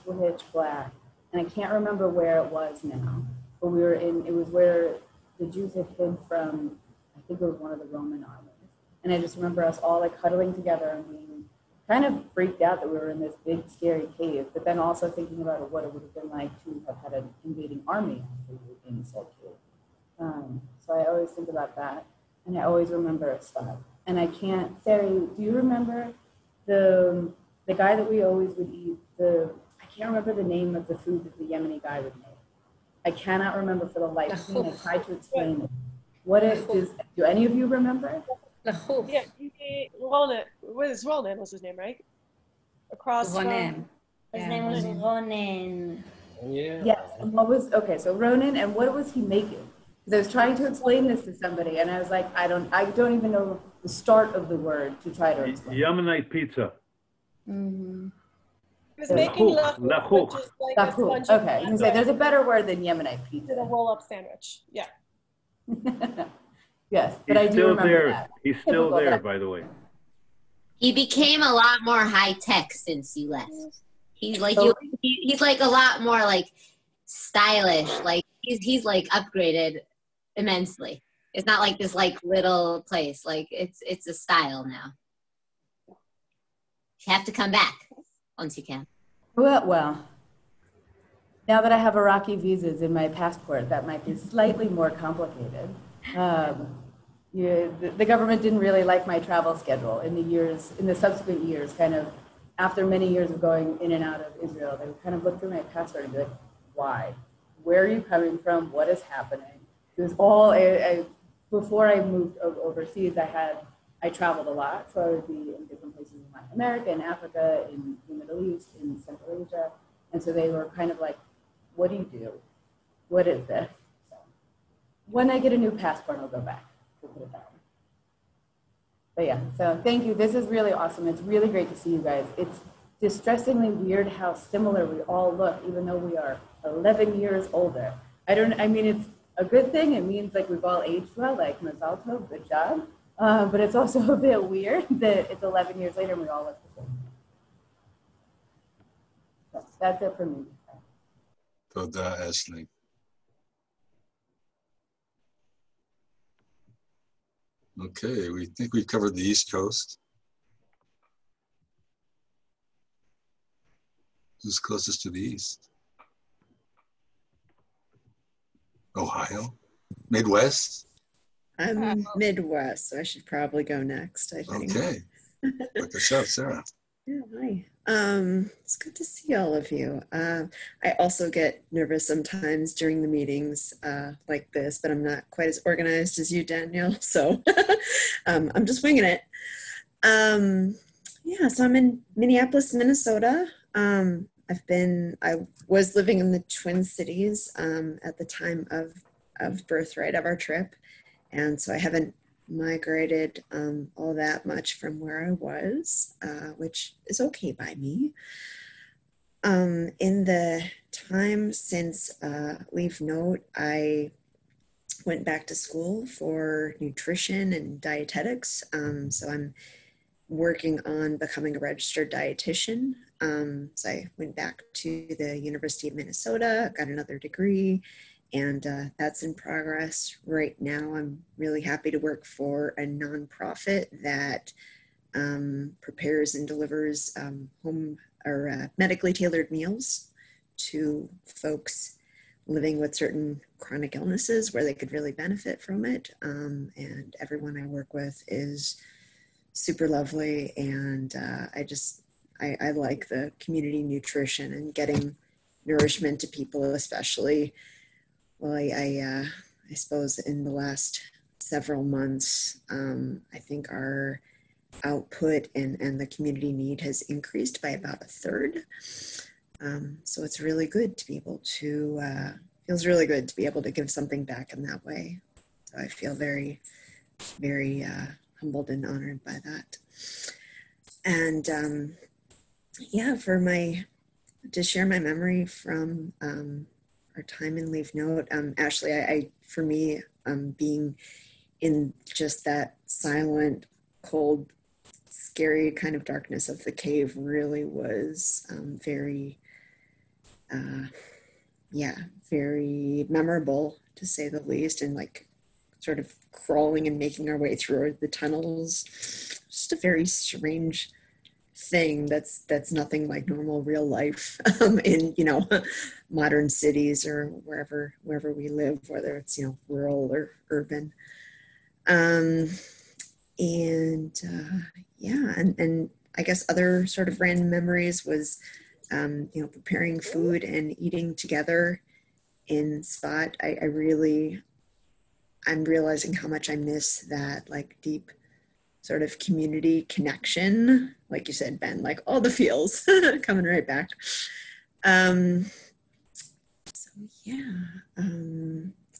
black, and I can't remember where it was now, but it was where the Jews had hid from, I think it was one of the Roman armies. And I just remember us all like huddling together and being kind of freaked out that we were in this big, scary cave, but then also thinking about what it would have been like to have had an invading army in said cave. So I always think about that, and I always remember stuff. And I can't, Sari, do you remember the guy that we always would eat, I can't remember the name of the food that the Yemeni guy would make. I cannot remember for the life of me. I tried to explain it. What do any of you remember? Yeah, Ronan. Ronan was his name, right? Across Ronan. His name was Ronan. Yeah. Yes. And so Ronan, and what was he making? Because I was trying to explain this to somebody, and I was like, I don't even know the start of the word to try to explain. Yemenite pizza. Mm-hmm. was making lachuk. which is like a sponge. Okay, you can say there's a better word than Yemenite pizza. Did a roll-up sandwich. Yeah. Yes, but I do remember that. He's still there, by the way. He became a lot more high tech since you left. He's like he's like a lot more like stylish. Like he's like upgraded immensely. It's not like this like little place. Like it's a style now. You have to come back once you can. Well, now that I have Iraqi visas in my passport, that might be slightly more complicated. The government didn't really like my travel schedule in the subsequent years, kind of after many years of going in and out of Israel. They would kind of look through my passport and be like, why? Where are you coming from? What is happening? It was all, before I moved overseas, I traveled a lot. So I would be in different places in Latin America, in Africa, in the Middle East, in Central Asia. And so they were kind of like, what do you do? What is this? So when I get a new passport, I'll go back. We'll put it that way. But yeah, so thank you. This is really awesome. It's really great to see you guys. It's distressingly weird how similar we all look, even though we are 11 years older. I mean, it's a good thing. It means like we've all aged well, like Mazal Tov, good job. But it's also a bit weird that it's 11 years later and we all look the same. So that's it for me. Toda, Ashleigh. Okay, we think we've covered the East Coast. Who's closest to the East? Ohio? Midwest? I'm Midwest, so I should probably go next, I think. Okay. With the show, Sarah. Yeah, hi. It's good to see all of you. I also get nervous sometimes during the meetings like this, but I'm not quite as organized as you, Daniel, so I'm just winging it. Yeah, so I'm in Minneapolis, Minnesota. I was living in the Twin Cities at the time of birthright of our trip, and so I haven't migrated all that much from where I was, which is okay by me. In the time since Livnot, I went back to school for nutrition and dietetics. So I'm working on becoming a registered dietitian. So I went back to the University of Minnesota, got another degree, and that's in progress right now. I'm really happy to work for a nonprofit that prepares and delivers home or medically tailored meals to folks living with certain chronic illnesses where they could really benefit from it. And everyone I work with is super lovely, and I like the community nutrition and getting nourishment to people, especially. Well, I suppose in the last several months, I think our output and the community need has increased by about 1/3. So it's really good to be able to, feels really good to be able to give something back in that way. So I feel very, very humbled and honored by that. And yeah, to share my memory from our time in Livnot, Ashleigh, for me, being in just that silent, cold, scary kind of darkness of the cave really was very, very memorable, to say the least, and like sort of crawling and making our way through the tunnels. Just a very strange thing that's nothing like normal real life in modern cities or wherever we live, whether it's rural or urban. And I guess other sort of random memories was preparing food and eating together in Spot. I'm realizing how much I miss that like deep sort of community connection, like you said, Ben, like all the feels coming right back. And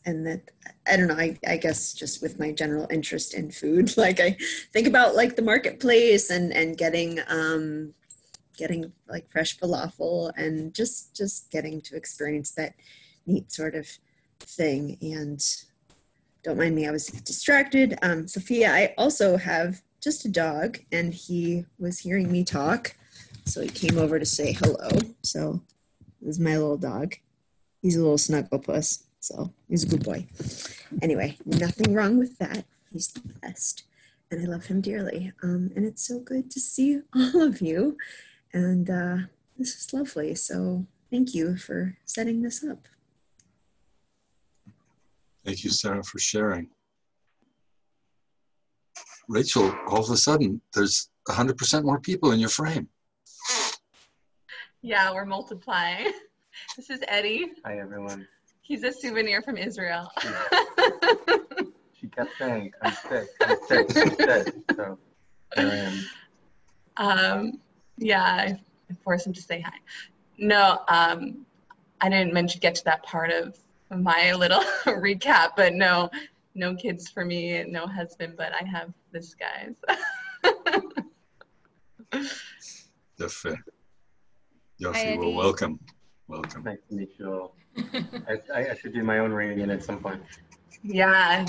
that, I don't know, I guess just with my general interest in food, like I think about like the marketplace and getting getting like fresh falafel and just getting to experience that neat sort of thing. And don't mind me, I was distracted. Sophia, I also have just a dog, and he was hearing me talk, so he came over to say hello. So this is my little dog. He's a little snugglepuss, so he's a good boy. Anyway, nothing wrong with that. He's the best, and I love him dearly. And it's so good to see all of you, and this is lovely. So thank you for setting this up. Thank you, Sarah, for sharing. Rachel, all of a sudden, there's 100% more people in your frame. Yeah, we're multiplying. This is Eddie. Hi, everyone. He's a souvenir from Israel. She kept saying, I'm sick, I'm sick, I'm sick. So there I am. Yeah, I forced him to say hi. No, I didn't get to that part of my little recap, but no kids for me, no husband, but I have this guy. Yossi, well, welcome. Welcome. Nice to meet you all. I should do my own reunion at some point. Yeah,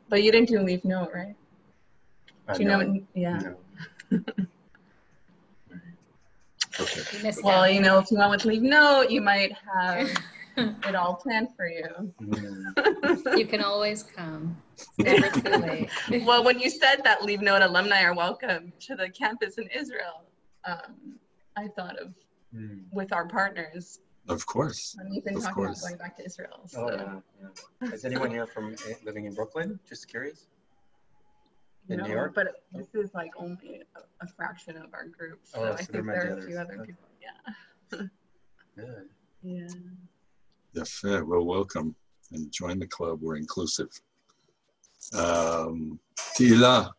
but you didn't do Livnot, right? Do you know? Yeah. No. Okay. Well, you know, if you went with Livnot, you might have it all planned for you. You can always come. It's never too late. Well, when you said that Livnot alumni are welcome to the campus in Israel, I thought of with our partners. Of course. And we've been talking about going back to Israel. So. Oh, yeah. Is anyone here from living in Brooklyn? Just curious. In New York? But this is like only a fraction of our group. So I think there are a few other people. Yeah. Good. Yeah. Yossi, well, welcome and join the club. We're inclusive. Tila,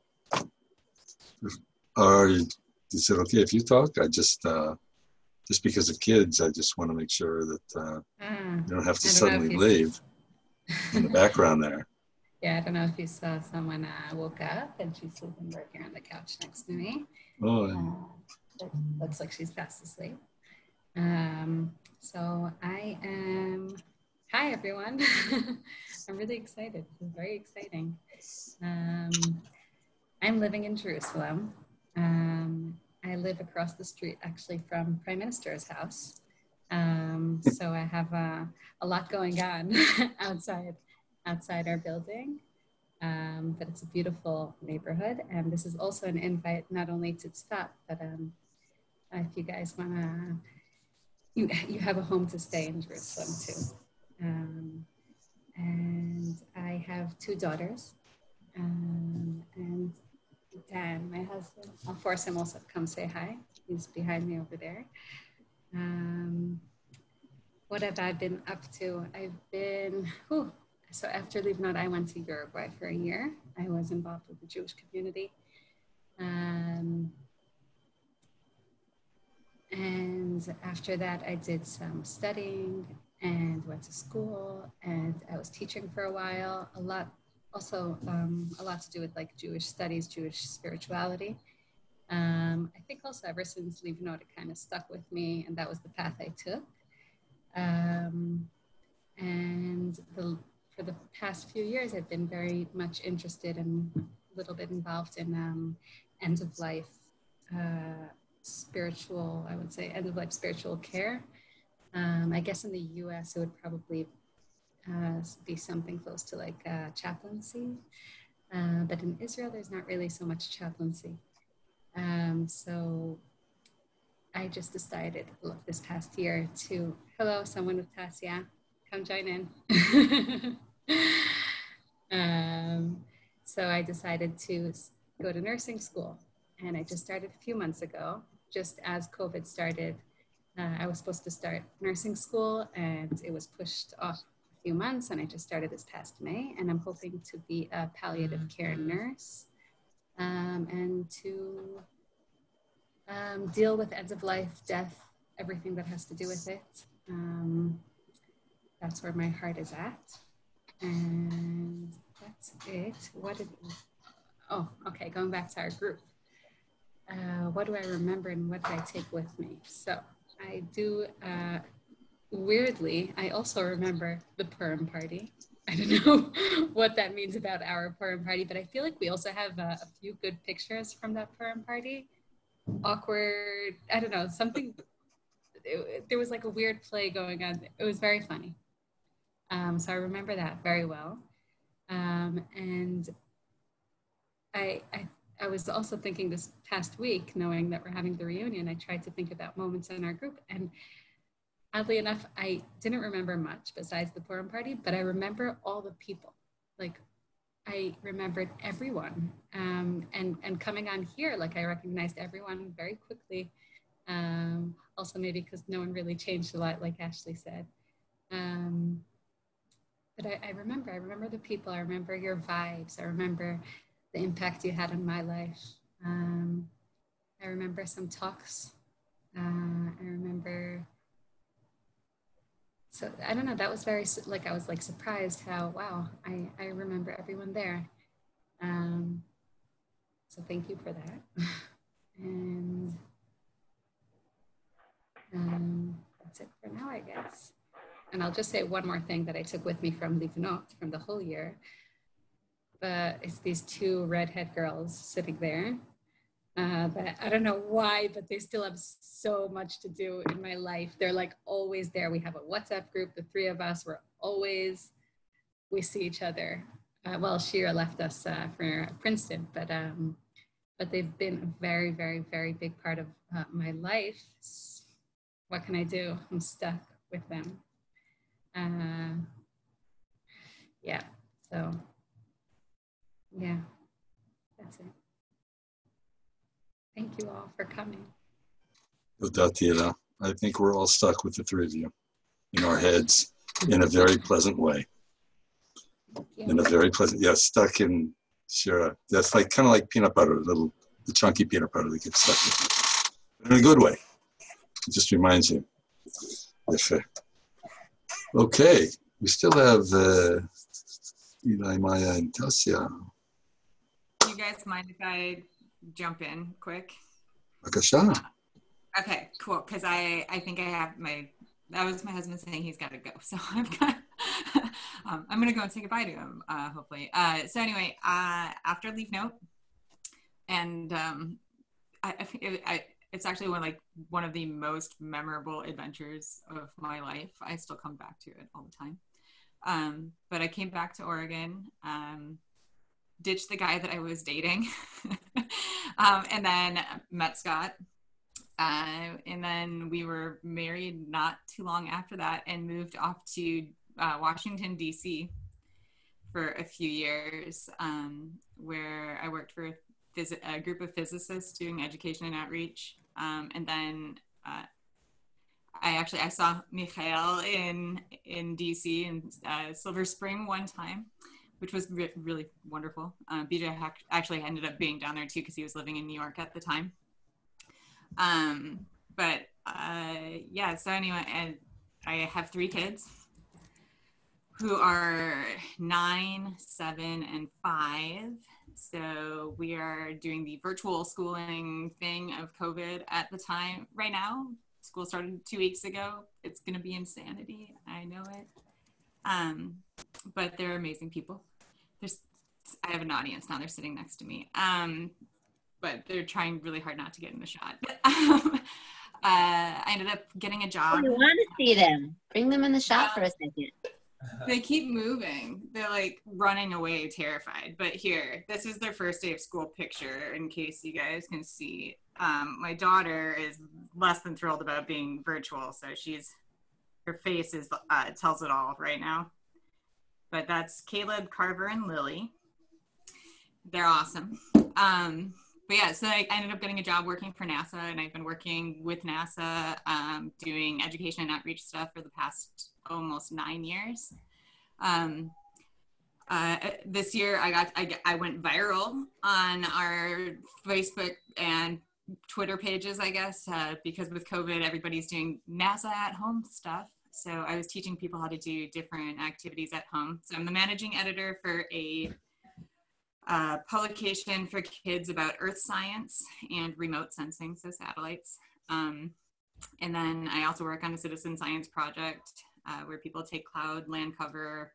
is it okay if you talk? I just because of kids, I just want to make sure that you don't have to suddenly leave in the background there. Yeah, I don't know if you saw someone woke up and she's sleeping right here on the couch next to me. Oh. It looks like she's fast asleep. So I am, hi everyone. I'm really excited. This is very exciting. I'm living in Jerusalem. I live across the street actually from Prime Minister's house. So I have a lot going on outside our building. But it's a beautiful neighborhood. And this is also an invite not only to Tzfat, but if you guys wanna, you have a home to stay in Jerusalem too. And I have 2 daughters. And Dan, my husband, I'll force him also to come say hi. He's behind me over there. What have I been up to? So after Livnot, I went to Uruguay for a year. I was involved with the Jewish community. And after that, I did some studying and went to school, and I was teaching for a while, a lot to do with like Jewish studies, Jewish spirituality. I think also ever since Livnot, it kind of stuck with me, and that was the path I took. For the past few years, I've been very much interested and a little bit involved in end of life spiritual, I would say, end of life spiritual care. I guess in the US, it would probably be something close to like chaplaincy. But in Israel, there's not really so much chaplaincy. So I just decided this past year to, hello, someone with Tassia, come join in. So I decided to go to nursing school, and I just started a few months ago. Just as COVID started, I was supposed to start nursing school, and it was pushed off a few months, and I just started this past May, and I'm hoping to be a palliative care nurse and to deal with end of life, death, everything that has to do with it. That's where my heart is at. And that's it. Oh, okay, going back to our group. what do I remember and what do I take with me? So I do, weirdly, I also remember the Purim party. I don't know what that means about our Purim party, but I feel like we also have a few good pictures from that Purim party. Awkward, I don't know, something, there was like a weird play going on. It was very funny. So I remember that very well. And I was also thinking this past week, knowing that we're having the reunion, I tried to think about moments in our group, and oddly enough, I didn't remember much besides the Purim party, but I remember all the people. Like, I remembered everyone. And coming on here, like, I recognized everyone very quickly. Also maybe because no one really changed a lot, like Ashleigh said. But I remember the people. I remember your vibes. I remember the impact you had on my life. I remember some talks. I remember, so I don't know, that was very, like, I was like surprised how, wow, I remember everyone there. So thank you for that. And that's it for now, I guess. And I'll just say one more thing that I took with me from Livnot, from the whole year. But it's these two redhead girls sitting there. But I don't know why, but they still have so much to do in my life. They're like always there. We have a WhatsApp group, the three of us, we see each other. Well, Shira left us for Princeton, but they've been a very, very, very big part of my life. What can I do? I'm stuck with them. Yeah, so yeah, that's it. Thank you all for coming. I think we're all stuck with the three of you in our heads in a very pleasant way. In a very pleasant, yeah, stuck in Shira. That's like kind of like peanut butter, the chunky peanut butter that gets stuck in a good way. It just reminds you. Okay, we still have Eli, Maya, and Tassia. Do you guys mind if I jump in quick? Okay, cool. Because I think I have that was my husband saying he's got to go. So I've got, I'm going to go and say goodbye to him, hopefully. So anyway, after Livnot, and it's actually one of the most memorable adventures of my life. I still come back to it all the time. But I came back to Oregon, ditched the guy that I was dating, and then met Scott. And then we were married not too long after that and moved off to Washington, D.C. for a few years, where I worked for a group of physicists doing education and outreach. And then I saw Michael in DC in Silver Spring one time, which was really wonderful. BJ actually ended up being down there too because he was living in New York at the time. Yeah, so anyway, and I have 3 kids who are 9, 7, and 5. So we are doing the virtual schooling thing of COVID at the time. Right now, school started 2 weeks ago. It's going to be insanity. I know it. But they're amazing people. I have an audience now. They're sitting next to me. But they're trying really hard not to get in the shot. I ended up getting a job. You want to see them. Bring them in the shot for a second. They keep moving. They're like running away terrified. But here, this is their first day of school picture in case you guys can see. My daughter is less than thrilled about being virtual. So her face is tells it all right now. But that's Caleb, Carver, and Lily. They're awesome. But yeah, so I ended up getting a job working for NASA, and I've been working with NASA doing education and outreach stuff for the past almost 9 years. This year I went viral on our Facebook and Twitter pages, I guess, because with COVID, everybody's doing NASA at home stuff. So I was teaching people how to do different activities at home. So I'm the managing editor for a a publication for kids about earth science and remote sensing, so satellites. And then I also work on a citizen science project where people take cloud, land cover,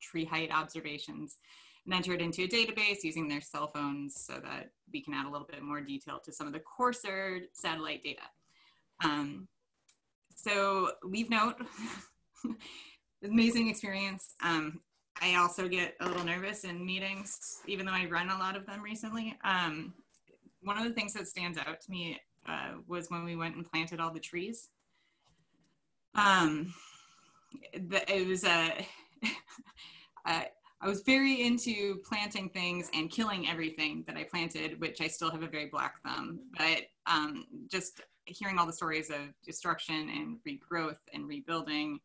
tree height observations and enter it into a database using their cell phones so that we can add a little bit more detail to some of the coarser satellite data. So Livnot, amazing experience. I also get a little nervous in meetings, even though I run a lot of them recently. One of the things that stands out to me was when we went and planted all the trees. It was I was very into planting things and killing everything that I planted, which I still have a very black thumb. But just hearing all the stories of destruction and regrowth and rebuilding,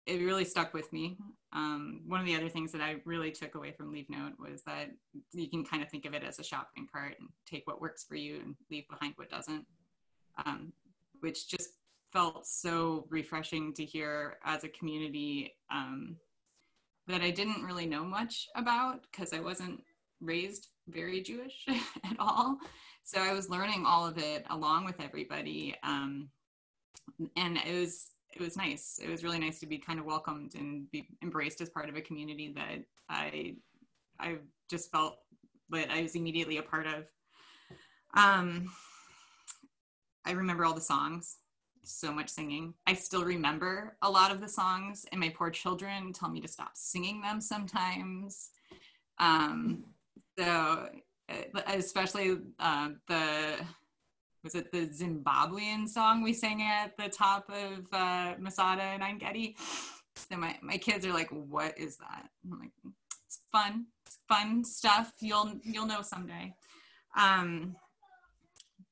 it really stuck with me. One of the other things that I really took away from Livnot was that you can kind of think of it as a shopping cart and take what works for you and leave behind what doesn't, which just felt so refreshing to hear as a community that I didn't really know much about because I wasn't raised very Jewish at all. So I was learning all of it along with everybody. And it was nice. It was really nice to be kind of welcomed and be embraced as part of a community that I just felt that I was immediately a part of. I remember all the songs, so much singing. I still remember a lot of the songs, and my poor children tell me to stop singing them sometimes. So especially was it the Zimbabwean song we sang at the top of Masada and Angeti? So my kids are like, what is that? I'm like, it's fun stuff. You'll know someday.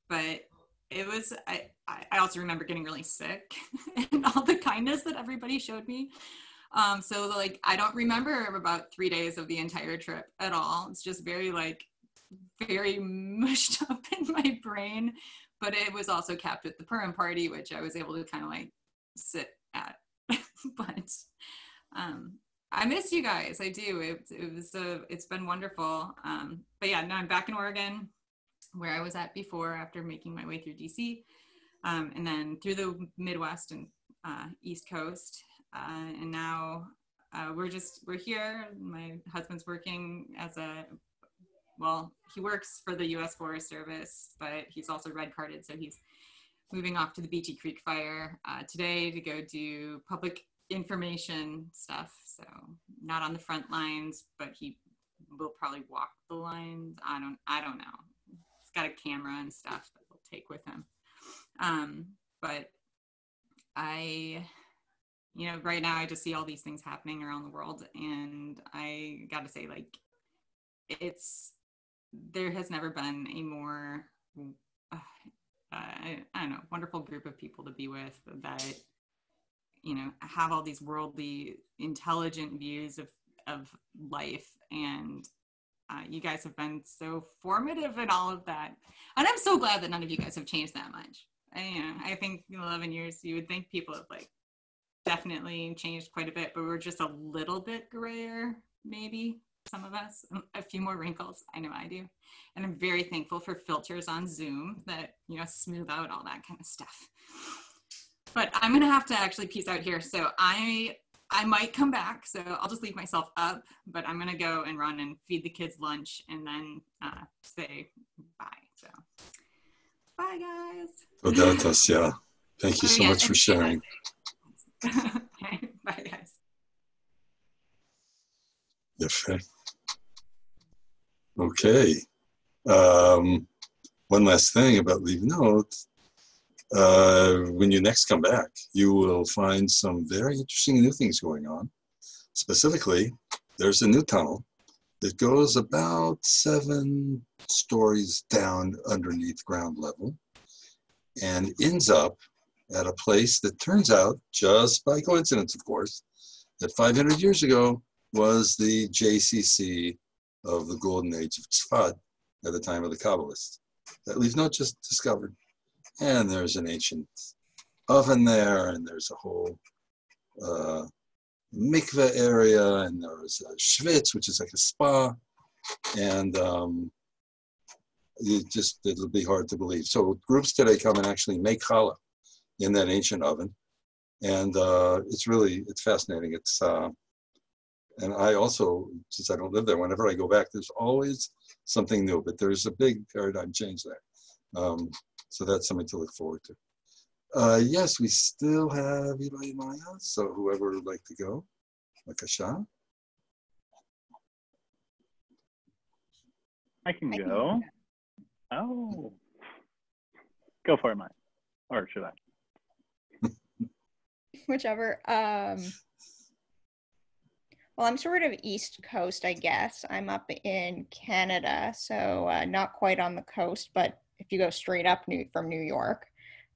But it was, I also remember getting really sick and all the kindness that everybody showed me. So like, I don't remember about 3 days of the entire trip at all. It's just very mushed up in my brain, but it was also capped at the Purim party, which I was able to kind of like sit at. But I miss you guys. I do. It's been wonderful. But yeah, now I'm back in Oregon, where I was at before after making my way through DC, and then through the Midwest and East Coast. And now we're here. My husband's working as he works for the U.S. Forest Service, but he's also red carded. So he's moving off to the Beachy Creek fire today to go do public information stuff. So not on the front lines, but he will probably walk the lines. I don't know. He's got a camera and stuff that we'll take with him. But right now I just see all these things happening around the world, and I got to say, like, there has never been a more, I don't know, wonderful group of people to be with that, have all these worldly, intelligent views of life. And you guys have been so formative in all of that. And I'm so glad that none of you guys have changed that much. I think in 11 years, you would think people have definitely changed quite a bit, but we're just a little bit grayer, maybe. Some of us, a few more wrinkles. I know I do. And I'm very thankful for filters on Zoom that, smooth out all that kind of stuff. But I'm going to have to actually peace out here. So I might come back. So I'll just leave myself up, but I'm going to go and run and feed the kids lunch and then say bye. So bye, guys. Toda, Tassia. Thank you so much for sharing. Okay, bye, guys. Okay. One last thing about Livnot. When you next come back, you will find some very interesting new things going on. Specifically, there's a new tunnel that goes about 7 stories down underneath ground level and ends up at a place that turns out, just by coincidence, of course, that 500 years ago was the JCC of the golden age of Tzfat at the time of the Kabbalists that Livnot just discovered. And there's an ancient oven there, and there's a whole mikveh area, and there was a schwitz, which is like a spa, and it'll be hard to believe. So groups today come and actually make challah in that ancient oven, and it's fascinating. And I also, since I don't live there, whenever I go back, there's always something new, but there's a big paradigm change there. So that's something to look forward to. Yes, we still have Eli Maya, so whoever would like to go, Makasha. I can go. Oh, go for it, Maya. Or should I? Whichever. Well, I'm sort of East Coast, I guess. I'm up in Canada, so not quite on the coast, but if you go straight up from New York,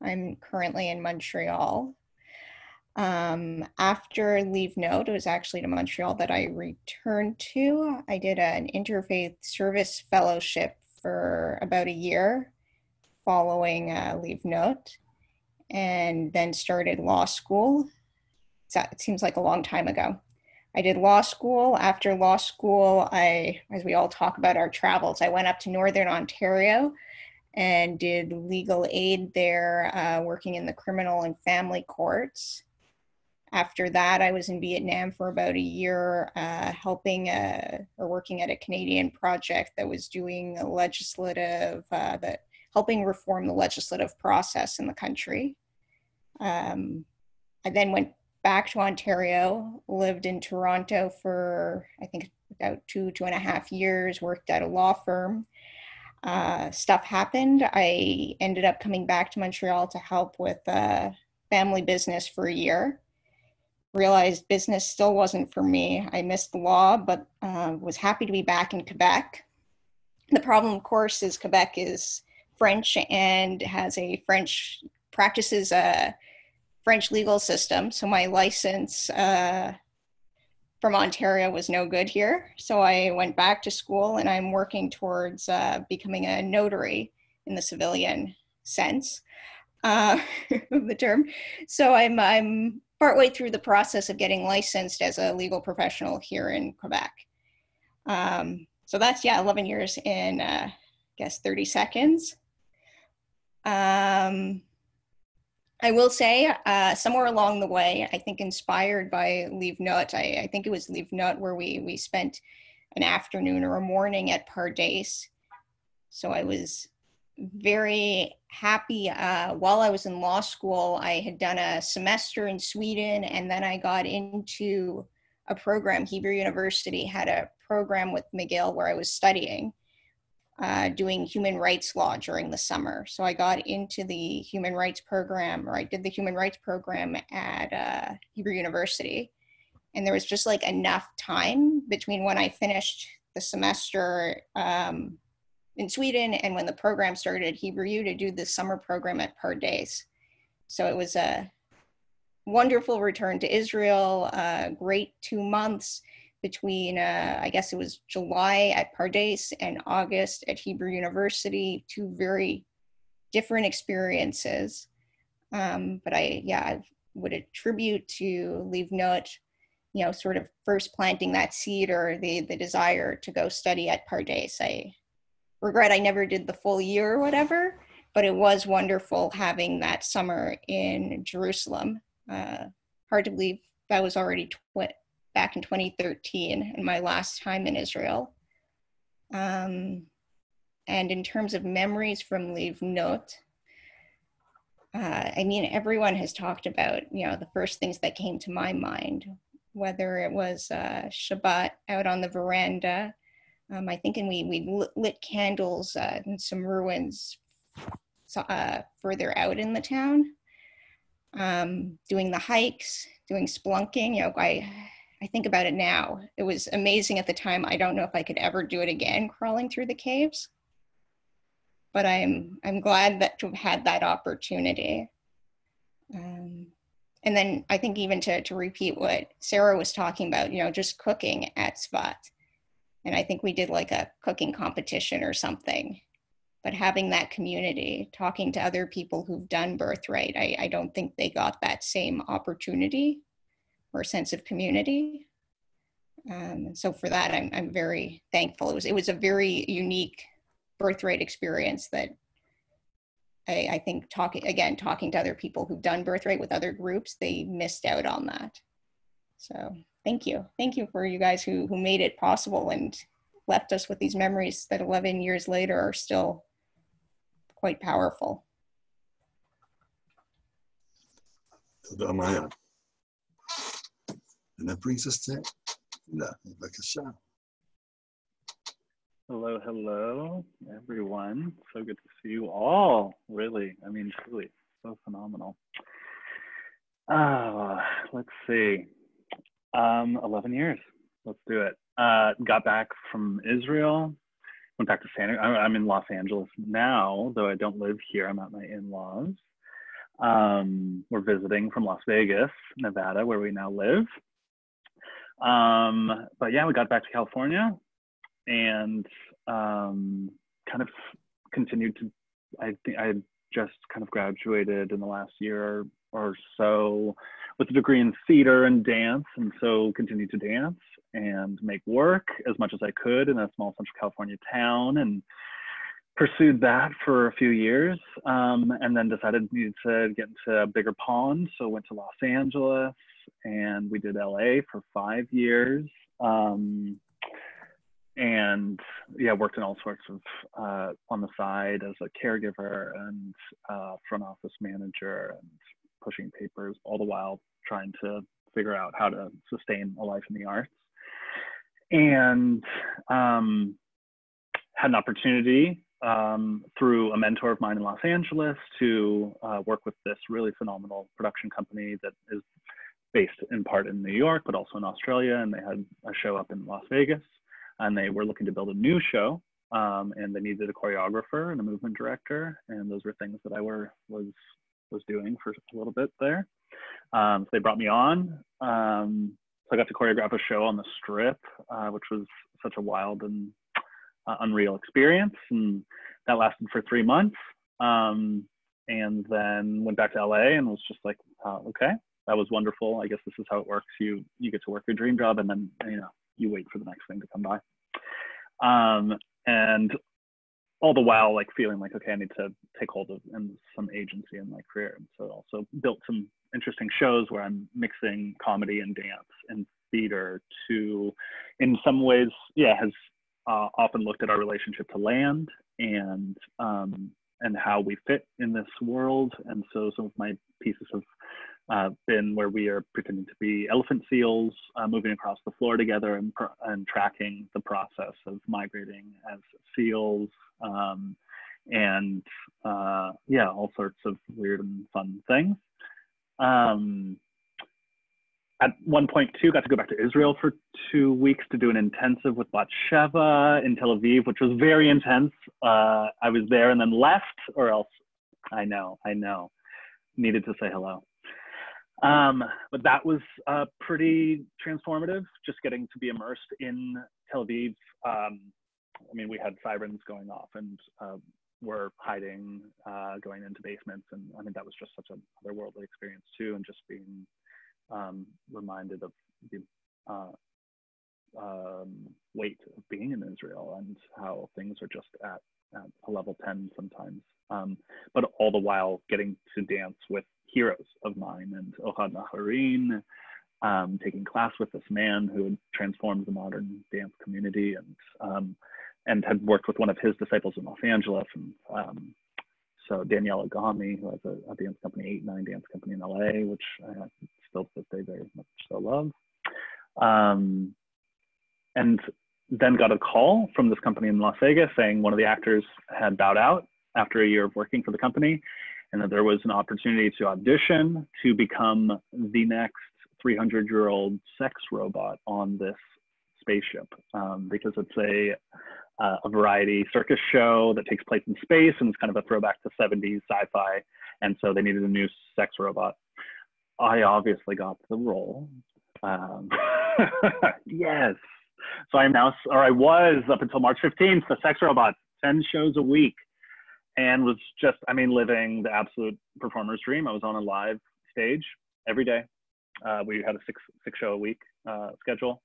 I'm currently in Montreal. After Livnot, it was actually to Montreal that I returned to. I did an interfaith service fellowship for about a year following Livnot, and then started law school. It seems like a long time ago. I did law school. After law school, as we all talk about our travels, I went up to Northern Ontario and did legal aid there, working in the criminal and family courts. After that, I was in Vietnam for about a year, helping or working at a Canadian project that was doing helping reform the legislative process in the country. I then went back to Ontario, lived in Toronto for, I think, about 2.5 years, worked at a law firm. Stuff happened. I ended up coming back to Montreal to help with family business for a year. Realized business still wasn't for me. I missed the law, but was happy to be back in Quebec. The problem, of course, is Quebec is French and practices a French legal system. So my license from Ontario was no good here. So I went back to school, and I'm working towards becoming a notary in the civilian sense of the term. So I'm partway through the process of getting licensed as a legal professional here in Quebec. So that's, 11 years in, 30 seconds. I will say somewhere along the way, I think inspired by Livnot, I think it was Livnot where we spent an afternoon or a morning at Pardes. So I was very happy. While I was in law school, I had done a semester in Sweden, and then I got into a program. Hebrew University had a program with McGill where I was studying, doing human rights law during the summer. So I got into the human rights program, or I did the human rights program at Hebrew University. And there was just like enough time between when I finished the semester in Sweden and when the program started at Hebrew U to do the summer program at Pardes. So it was a wonderful return to Israel, great 2 months between, I guess it was July at Pardes and August at Hebrew University, 2 very different experiences. But I would attribute to Livnot, sort of first planting that seed or the desire to go study at Pardes. I regret I never did the full year or whatever, but it was wonderful having that summer in Jerusalem. Hard to believe that was already back in 2013 and my last time in Israel. And in terms of memories from Livnot, everyone has talked about, the first things that came to my mind, whether it was Shabbat out on the veranda. I think we lit candles in some ruins further out in the town, doing the hikes, doing splunking. I think about it now. It was amazing at the time. I don't know if I could ever do it again, crawling through the caves. But I'm glad to have had that opportunity. And then I think even to repeat what Sarah was talking about, just cooking at Tzvat. And I think we did like a cooking competition or something. But having that community, talking to other people who've done Birthright, I don't think they got that same opportunity or a sense of community. So for that, I'm very thankful. It was a very unique birthright experience that I think talking to other people who've done birthright with other groups, they missed out on that. So thank you for you guys who made it possible and left us with these memories that 11 years later are still quite powerful. And that brings us to Hello, hello, everyone. So good to see you all. Really, I mean, truly, so phenomenal. Let's see. 11 years. Let's do it. Got back from Israel. Went back to I'm in Los Angeles now, though I don't live here. I'm at my in-laws. We're visiting from Las Vegas, Nevada, where we now live. But yeah, we got back to California and kind of continued to, I think I had just kind of graduated in the last year or so with a degree in theater and dance, and so continued to dance and make work as much as I could in a small Central California town, and pursued that for a few years, and then decided needed to get into a bigger pond, so went to Los Angeles, and we did LA for 5 years, and yeah, worked in all sorts of on the side as a caregiver and front office manager and pushing papers, all the while trying to figure out how to sustain a life in the arts. And had an opportunity through a mentor of mine in Los Angeles to work with this really phenomenal production company that is based in part in New York, but also in Australia. And they had a show up in Las Vegas, and they were looking to build a new show, and they needed a choreographer and a movement director. And those were things that I was doing for a little bit there. So they brought me on. So I got to choreograph a show on the Strip, which was such a wild and unreal experience. And that lasted for 3 months. And then went back to LA and was just like, okay, that was wonderful. I guess this is how it works. You get to work your dream job, and then, you wait for the next thing to come by. And all the while, like, feeling like, okay, I need to take hold of some agency in my career. And so also built some interesting shows where I'm mixing comedy and dance and theater to, in some ways, has often looked at our relationship to land and how we fit in this world. And so some of my pieces have been where we are pretending to be elephant seals, moving across the floor together and tracking the process of migrating as seals, and all sorts of weird and fun things. At one point too, got to go back to Israel for 2 weeks to do an intensive with Batsheva in Tel Aviv, which was very intense. I was there and then left, or else I know, needed to say hello. But that was pretty transformative, just getting to be immersed in Tel Aviv. We had sirens going off and were hiding, going into basements. And that was just such an otherworldly experience too. And just being reminded of the weight of being in Israel and how things are just at a level 10 sometimes. But all the while getting to dance with heroes of mine and Ohad Naharin, taking class with this man who had transformed the modern dance community and had worked with one of his disciples in Los Angeles. And so Daniela Gami, who has a dance company, 8-9 dance company in LA, which I still to this day very much so love. And then got a call from this company in Las Vegas saying one of the actors had bowed out after a year of working for the company, and that there was an opportunity to audition to become the next 300-year-old sex robot on this spaceship, because it's a variety circus show that takes place in space, and it's kind of a throwback to 70s sci-fi, and so they needed a new sex robot. I obviously got the role. Yes. So I was up until March 15th, the sex robot, 10 shows a week, and was just, living the absolute performer's dream. I was on a live stage every day, we had a six show a week schedule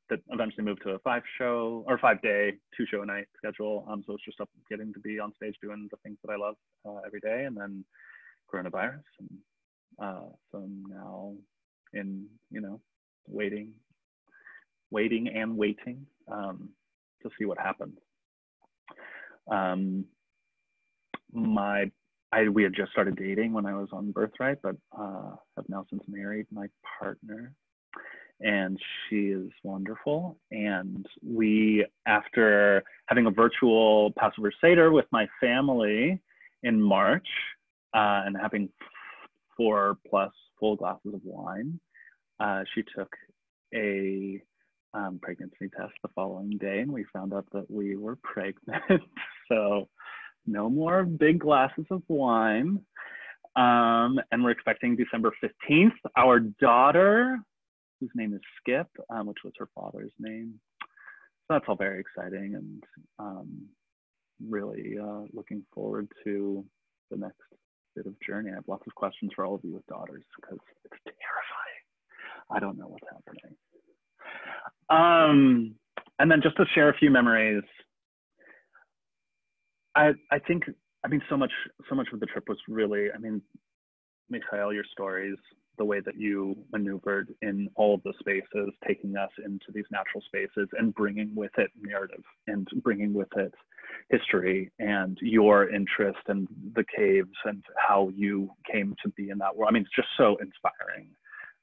that eventually moved to a 5-day, 2-show a night schedule. So it's just up getting to be on stage doing the things that I love every day, and then coronavirus. And so I'm now in, waiting and waiting to see what happens. We had just started dating when I was on Birthright, but have now since married my partner, and she is wonderful. And we, after having a virtual Passover Seder with my family in March, and having 4+ full glasses of wine, she took a pregnancy test the following day, and we found out that we were pregnant. So no more big glasses of wine. And we're expecting December 15th. Our daughter, whose name is Skip, which was her father's name. So that's all very exciting, and really looking forward to the next bit of journey. I have lots of questions for all of you with daughters because it's terrifying. I don't know what's happening. And then just to share a few memories. I think, so much of the trip was really, Michael, your stories, the way that you maneuvered in all of the spaces, taking us into these natural spaces and bringing with it narrative and bringing with it history and your interest and the caves and how you came to be in that world. It's just so inspiring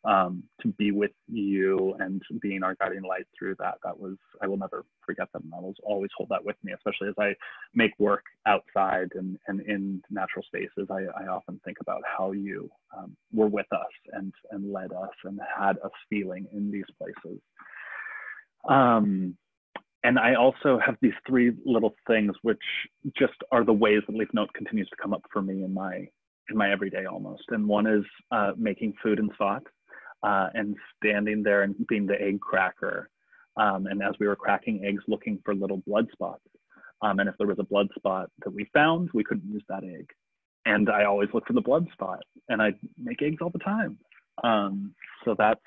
to be with you and being our guiding light through that. That was, I will never forget that, and I will always hold that with me, especially as I make work outside and in natural spaces. I often think about how you were with us and led us and had us feeling in these places. And I also have these 3 little things which just are the ways that Livnot continues to come up for me in my everyday almost. And one is making food in Svat. And standing there and being the egg cracker. And as we were cracking eggs, looking for little blood spots. And if there was a blood spot that we found, we couldn't use that egg. And I always look for the blood spot, and I make eggs all the time. So that's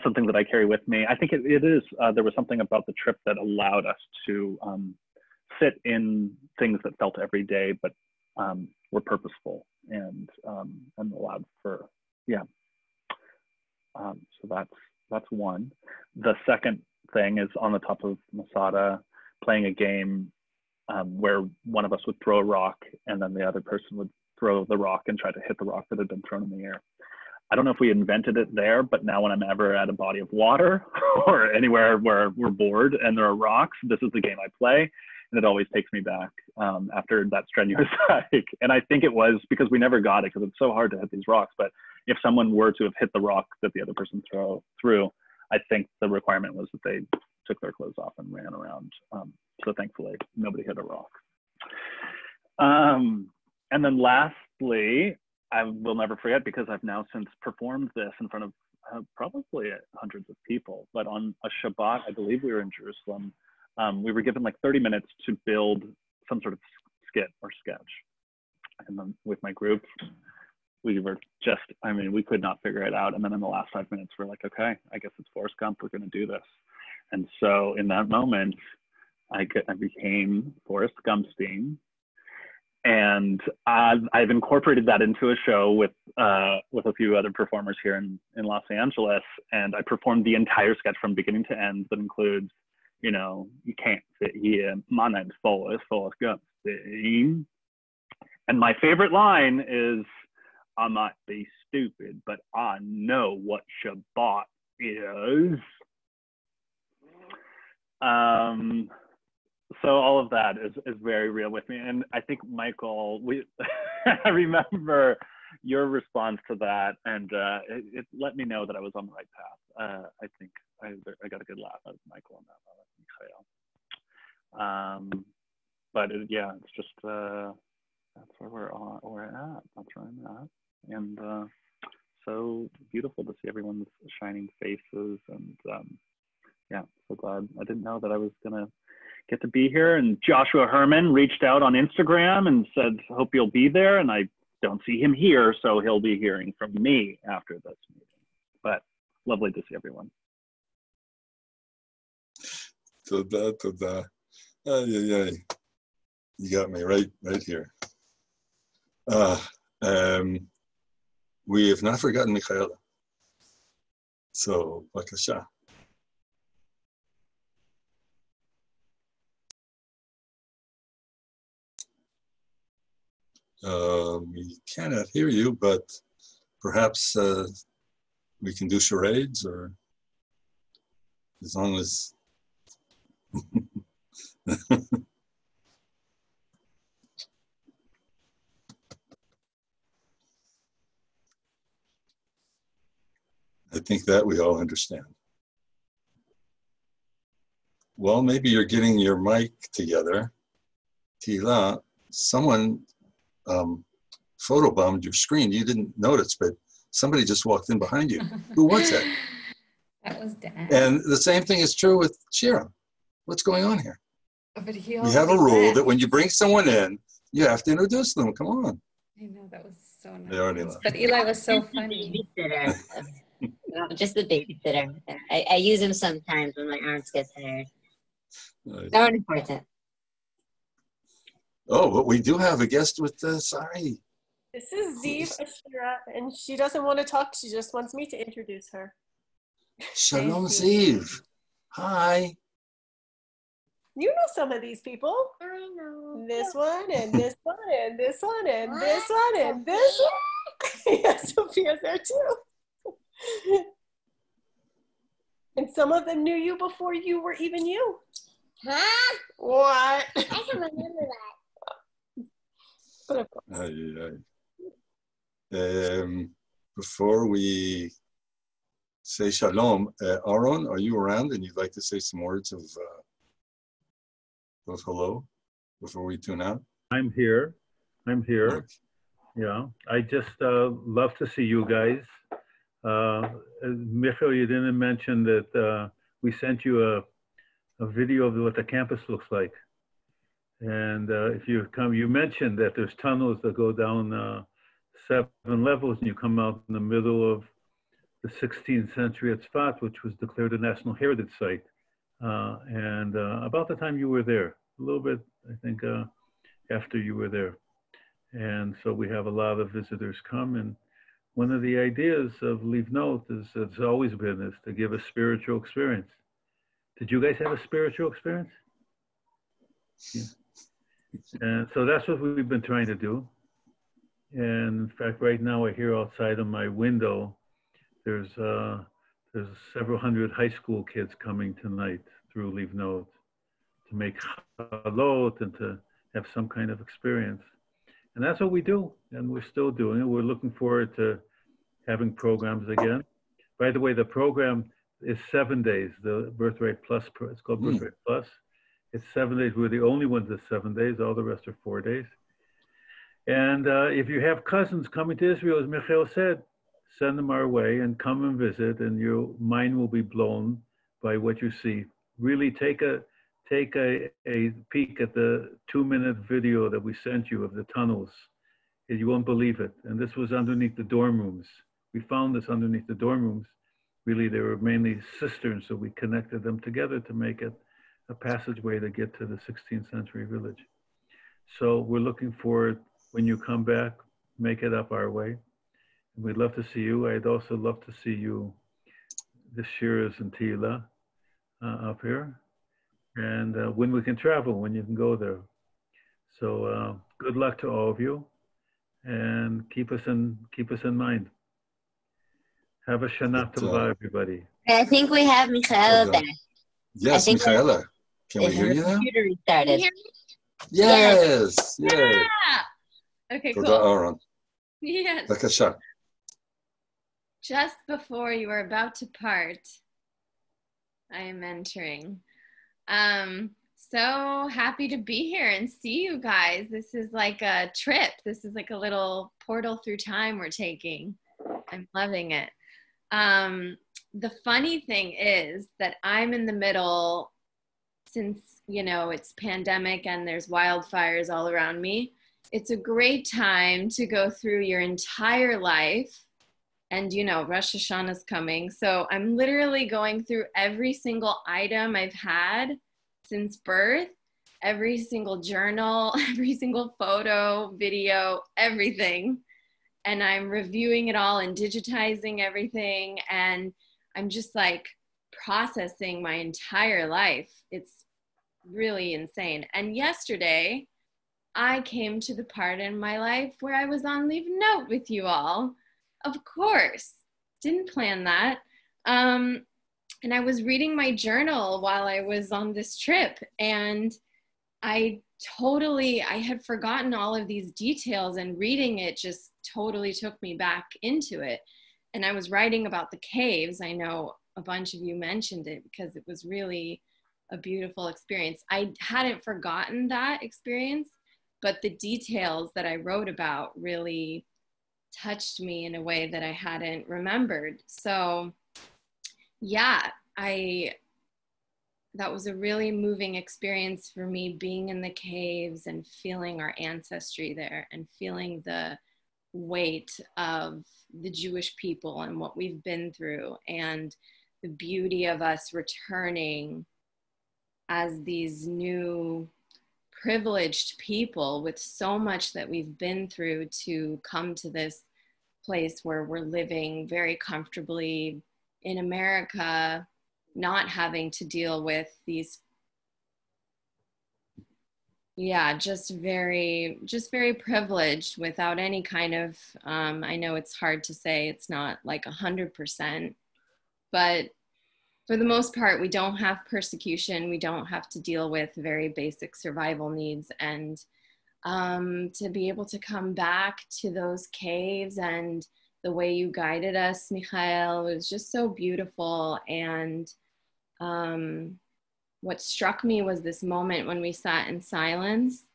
something that I carry with me. I think it is, there was something about the trip that allowed us to sit in things that felt every day, but were purposeful and allowed for, yeah. So that's one. The second thing is on the top of Masada, playing a game where one of us would throw a rock and then the other person would throw the rock and try to hit the rock that had been thrown in the air. I don't know if we invented it there, but now when I'm ever at a body of water or anywhere where we're bored and there are rocks, this is the game I play. And it always takes me back after that strenuous hike. And I think it was because we never got it because it's so hard to hit these rocks. But if someone were to have hit the rock that the other person threw, I think the requirement was that they took their clothes off and ran around. So thankfully, nobody hit a rock. And then lastly, I will never forget, because I've now since performed this in front of probably hundreds of people, but on a Shabbat, I believe we were in Jerusalem, we were given like 30 minutes to build some sort of skit or sketch. And then with my group, we were just, we could not figure it out. And then in the last 5 minutes, we're like, okay, I guess it's Forrest Gump, we're gonna do this. And so in that moment, I became Forrest Gumpstein. And I've incorporated that into a show with a few other performers here in Los Angeles. And I performed the entire sketch from beginning to end. That includes, you can't sit here. My name's Forrest Gumpstein. And my favorite line is, I might be stupid, but I know what Shabbat is. So all of that is very real with me. And I think, Michael, I remember your response to that, and it let me know that I was on the right path. I think I got a good laugh out of Michael on that. But yeah, it's just, that's where we're at. That's where I'm at. And so beautiful to see everyone's shining faces. And yeah, so glad. I didn't know that I was gonna get to be here. And Joshua Herman reached out on Instagram and said, hope you'll be there. And I don't see him here, so he'll be hearing from me after this meeting. but lovely to see everyone. Toda, toda. Ay, ay, ay. You got me right here. We have not forgotten Michaela. So, Bakasha. We cannot hear you, but perhaps we can do charades, or as long as I think that we all understand. Well, maybe you're getting your mic together. Tila, someone photobombed your screen. You didn't notice, but somebody just walked in behind you. Who was that? That was Dan. And the same thing is true with Shira. What's going on here? But he We have a already rule left. that when you bring someone in, you have to introduce them. Come on. I know, that was so nice. They already left. But Eli was so funny. No, just the babysitter. I use him sometimes when my arms get tired. Nice. Not important. Oh, but we do have a guest with Sari. This is Ziv Ashira, and she doesn't want to talk. She just wants me to introduce her. Shalom, Ziv. Hi. You know some of these people. I know. This one, and this one, and this one, and this one, and this one. Yes, Sophia's there too. And some of them knew you before you were even you. Huh? What? I can remember that. Before we say shalom, Aharon, are you around and you'd like to say some words of hello before we tune out? I'm here. Yeah, I just love to see you guys. Michael, you didn't mention that we sent you a video of what the campus looks like. And if you come, you mentioned that there's tunnels that go down 7 levels, and you come out in the middle of the 16th century at Tzfat, which was declared a National Heritage Site. And about the time you were there, a little bit, I think, after you were there. And so we have a lot of visitors come, and one of the ideas of Livnot is, it's always been, is to give a spiritual experience. Did you guys have a spiritual experience? Yeah. And so that's what we've been trying to do. And in fact, right now I hear outside of my window, there's several hundred high school kids coming tonight through Livnot to make halot and to have some kind of experience. And that's what we do, and we're still doing it. We're looking forward to having programs again. By the way, the program is 7 days, the Birthright Plus, it's called Birthright Plus. It's 7 days. We're the only ones that's 7 days. All the rest are 4 days. And if you have cousins coming to Israel, as Michael said, send them our way and come and visit, and your mind will be blown by what you see. Really take a peek at the 2-minute video that we sent you of the tunnels. You won't believe it. And this was underneath the dorm rooms. We found this underneath the dorm rooms. Really, they were mainly cisterns, so we connected them together to make it a passageway to get to the 16th century village. So we're looking forward, when you come back, make it up our way. And we'd love to see you. I'd also love to see you, the Shiras and Tila up here. And when we can travel, when you can go there. So good luck to all of you, and keep us in mind. Have a Shana Tova, everybody. I think we have Michaela back. Yes, Michaela. Can we hear you now? Computer restarted. Yes. Yeah. Okay, cool. Aharon. Yes. Bakasha. Just before you are about to part, I am entering. So happy to be here and see you guys. This is like a trip. This is like a little portal through time we're taking. I'm loving it. The funny thing is that I'm in the middle, since, you know, it's pandemic and there's wildfires all around me. It's a great time to go through your entire life And, you know, Rosh Hashanah's coming. So I'm literally going through every single item I've had since birth, every single journal, every single photo, video, everything. And I'm reviewing it all and digitizing everything. And I'm just like processing my entire life. It's really insane. And yesterday, I came to the part in my life where I was on Livnot with you all. Of course, didn't plan that. And I was reading my journal while I was on this trip, and I had forgotten all of these details, and reading it just totally took me back into it. And I was writing about the caves. I know a bunch of you mentioned it because it was really a beautiful experience. I hadn't forgotten that experience, but the details that I wrote about really touched me in a way that I hadn't remembered. So yeah, that was a really moving experience for me, being in the caves and feeling our ancestry there and feeling the weight of the Jewish people and what we've been through, and the beauty of us returning as these new privileged people with so much that we've been through to come to this place where we're living very comfortably in America, not having to deal with these, just very privileged without any kind of, I know it's hard to say, it's not like 100%, but for the most part, we don't have persecution. We don't have to deal with very basic survival needs. And to be able to come back to those caves and the way you guided us, Michael, was just so beautiful. And what struck me was this moment when we sat in silence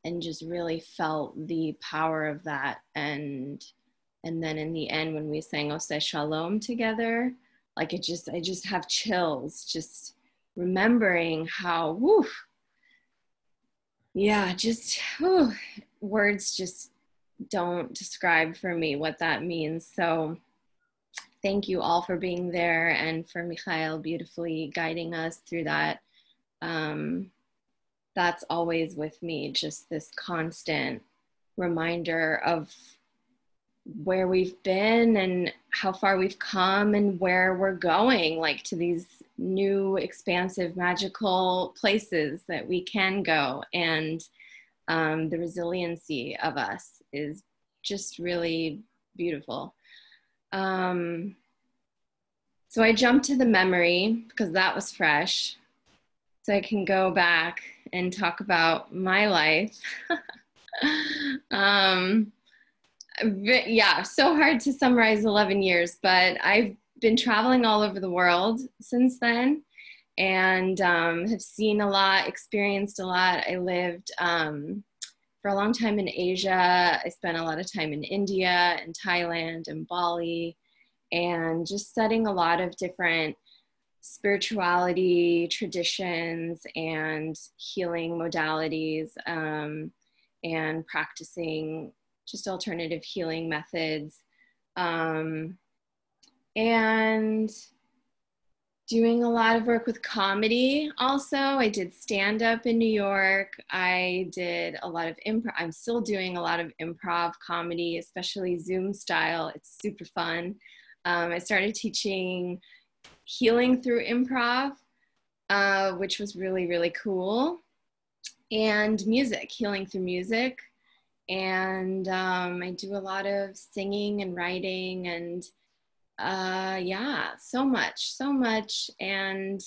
and just really felt the power of that. And then in the end, when we sang Oseh Shalom together, like I just have chills, just remembering how, words just don't describe for me what that means. So thank you all for being there, and for Michael beautifully guiding us through that. That's always with me, just this constant reminder of where we've been and how far we've come and where we're going, like to these new, expansive, magical places that we can go. And the resiliency of us is just really beautiful. So I jumped to the memory because that was fresh. So I can go back and talk about my life. So hard to summarize 11 years, but I've been traveling all over the world since then, and have seen a lot, experienced a lot. I lived for a long time in Asia. I spent a lot of time in India and Thailand and Bali, and just studying a lot of different spirituality traditions and healing modalities, and practicing just alternative healing methods, and doing a lot of work with comedy also. I did stand-up in New York. I did a lot of improv. I'm still doing a lot of improv comedy, especially Zoom style. It's super fun. I started teaching healing through improv, which was really, really cool. And music, healing through music. And I do a lot of singing and writing, and so much. And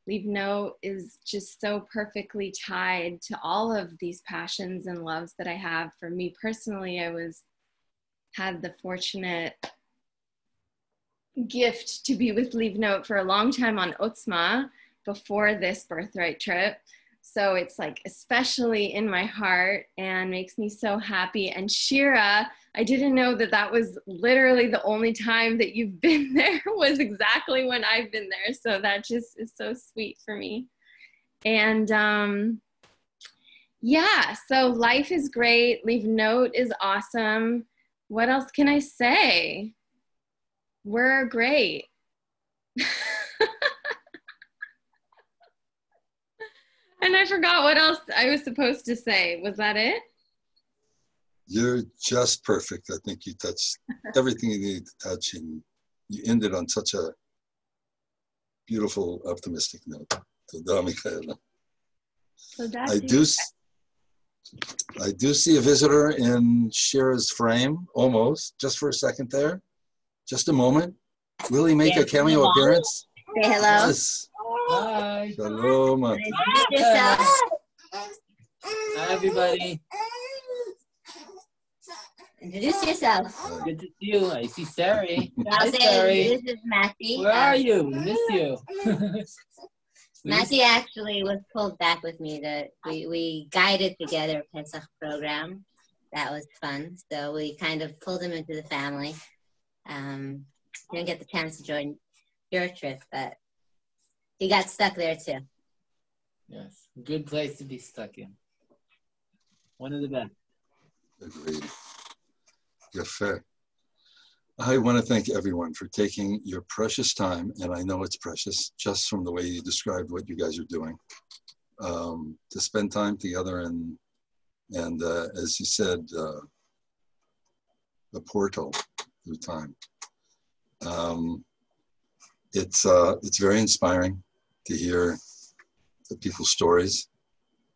Livnot is just so perfectly tied to all of these passions and loves that I have. For me personally, I had the fortunate gift to be with Livnot for a long time on Otzma before this birthright trip. So it's like especially in my heart and makes me so happy. And Shira, I didn't know that was literally the only time that you've been there was exactly when I've been there. So that just is so sweet for me. And so life is great. Livnot is awesome. what else can I say? We're great. And I forgot what else I was supposed to say. Was that it? You're just perfect. I think you touched everything you needed to touch, and you ended on such a beautiful, optimistic note. Toda, Michaela. I do see a visitor in Shira's frame, almost, just for a second there. Just a moment. Will he make a cameo appearance? Say hello. Yes. Hi. Shalom. Hi, everybody. Introduce yourself. Good to see you. I see Sari. I'll Hi, say Sari. this is Matthew. Where are you? We miss you. Matthew actually was pulled back with me. We guided together a Pesach program. That was fun. So we kind of pulled him into the family. Didn't get the chance to join your trip, but he got stuck there too. Yes, good place to be stuck in. One of the best. Agreed. Yafeh. I want to thank everyone for taking your precious time, and I know it's precious just from the way you described what you guys are doing, to spend time together and as you said, a portal through time. It's very inspiring to hear the people's stories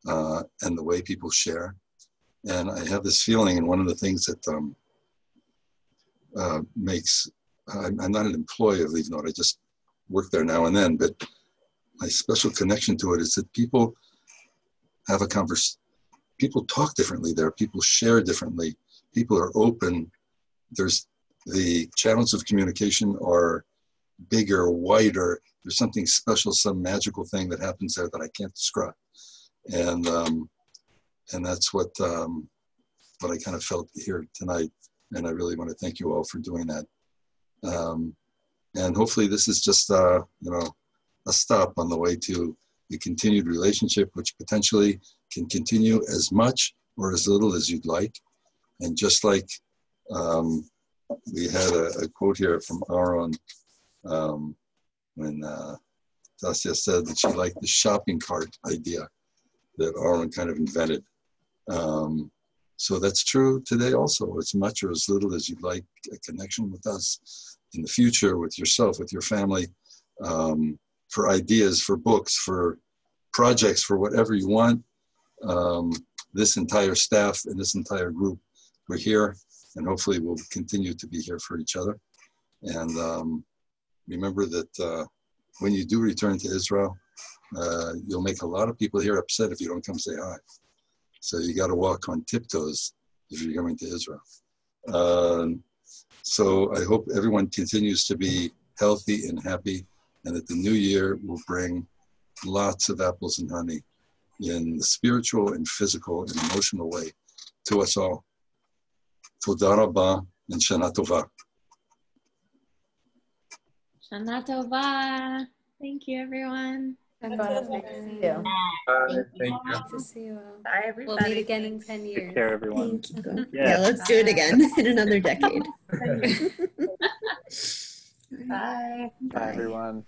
and the way people share. And I have this feeling, and one of the things that makes, I'm not an employee of Livnot, I just work there now and then, but my special connection to it is that people have a conversation, people talk differently there, people share differently, people are open, there's the channels of communication are bigger, wider, there's something special, some magical thing that happens there that I can't describe. And that's what I kind of felt here tonight. And I really want to thank you all for doing that. And hopefully this is just, a stop on the way to the continued relationship, which potentially can continue as much or as little as you'd like. And just like we had a quote here from Aharon when Tassia said that she liked the shopping cart idea that Aharon kind of invented. So that's true today also, as much or as little as you'd like a connection with us in the future, with yourself, with your family, for ideas, for books, for projects, for whatever you want. This entire staff and this entire group, we're here, and hopefully we'll continue to be here for each other. And remember that when you do return to Israel, you'll make a lot of people here upset if you don't come say hi. So you got to walk on tiptoes if you're coming to Israel. So I hope everyone continues to be healthy and happy, and that the new year will bring lots of apples and honey in the spiritual and physical and emotional way to us all. Toda Rabah and Shana Tova. Shana Tova. Thank you, everyone. Nice to see you. Thank you. Nice to see you all. Bye, everybody. We'll meet again in 10 years. Take care, everyone. Thank you. Yeah, let's do it again in another decade. Bye. Bye, everyone.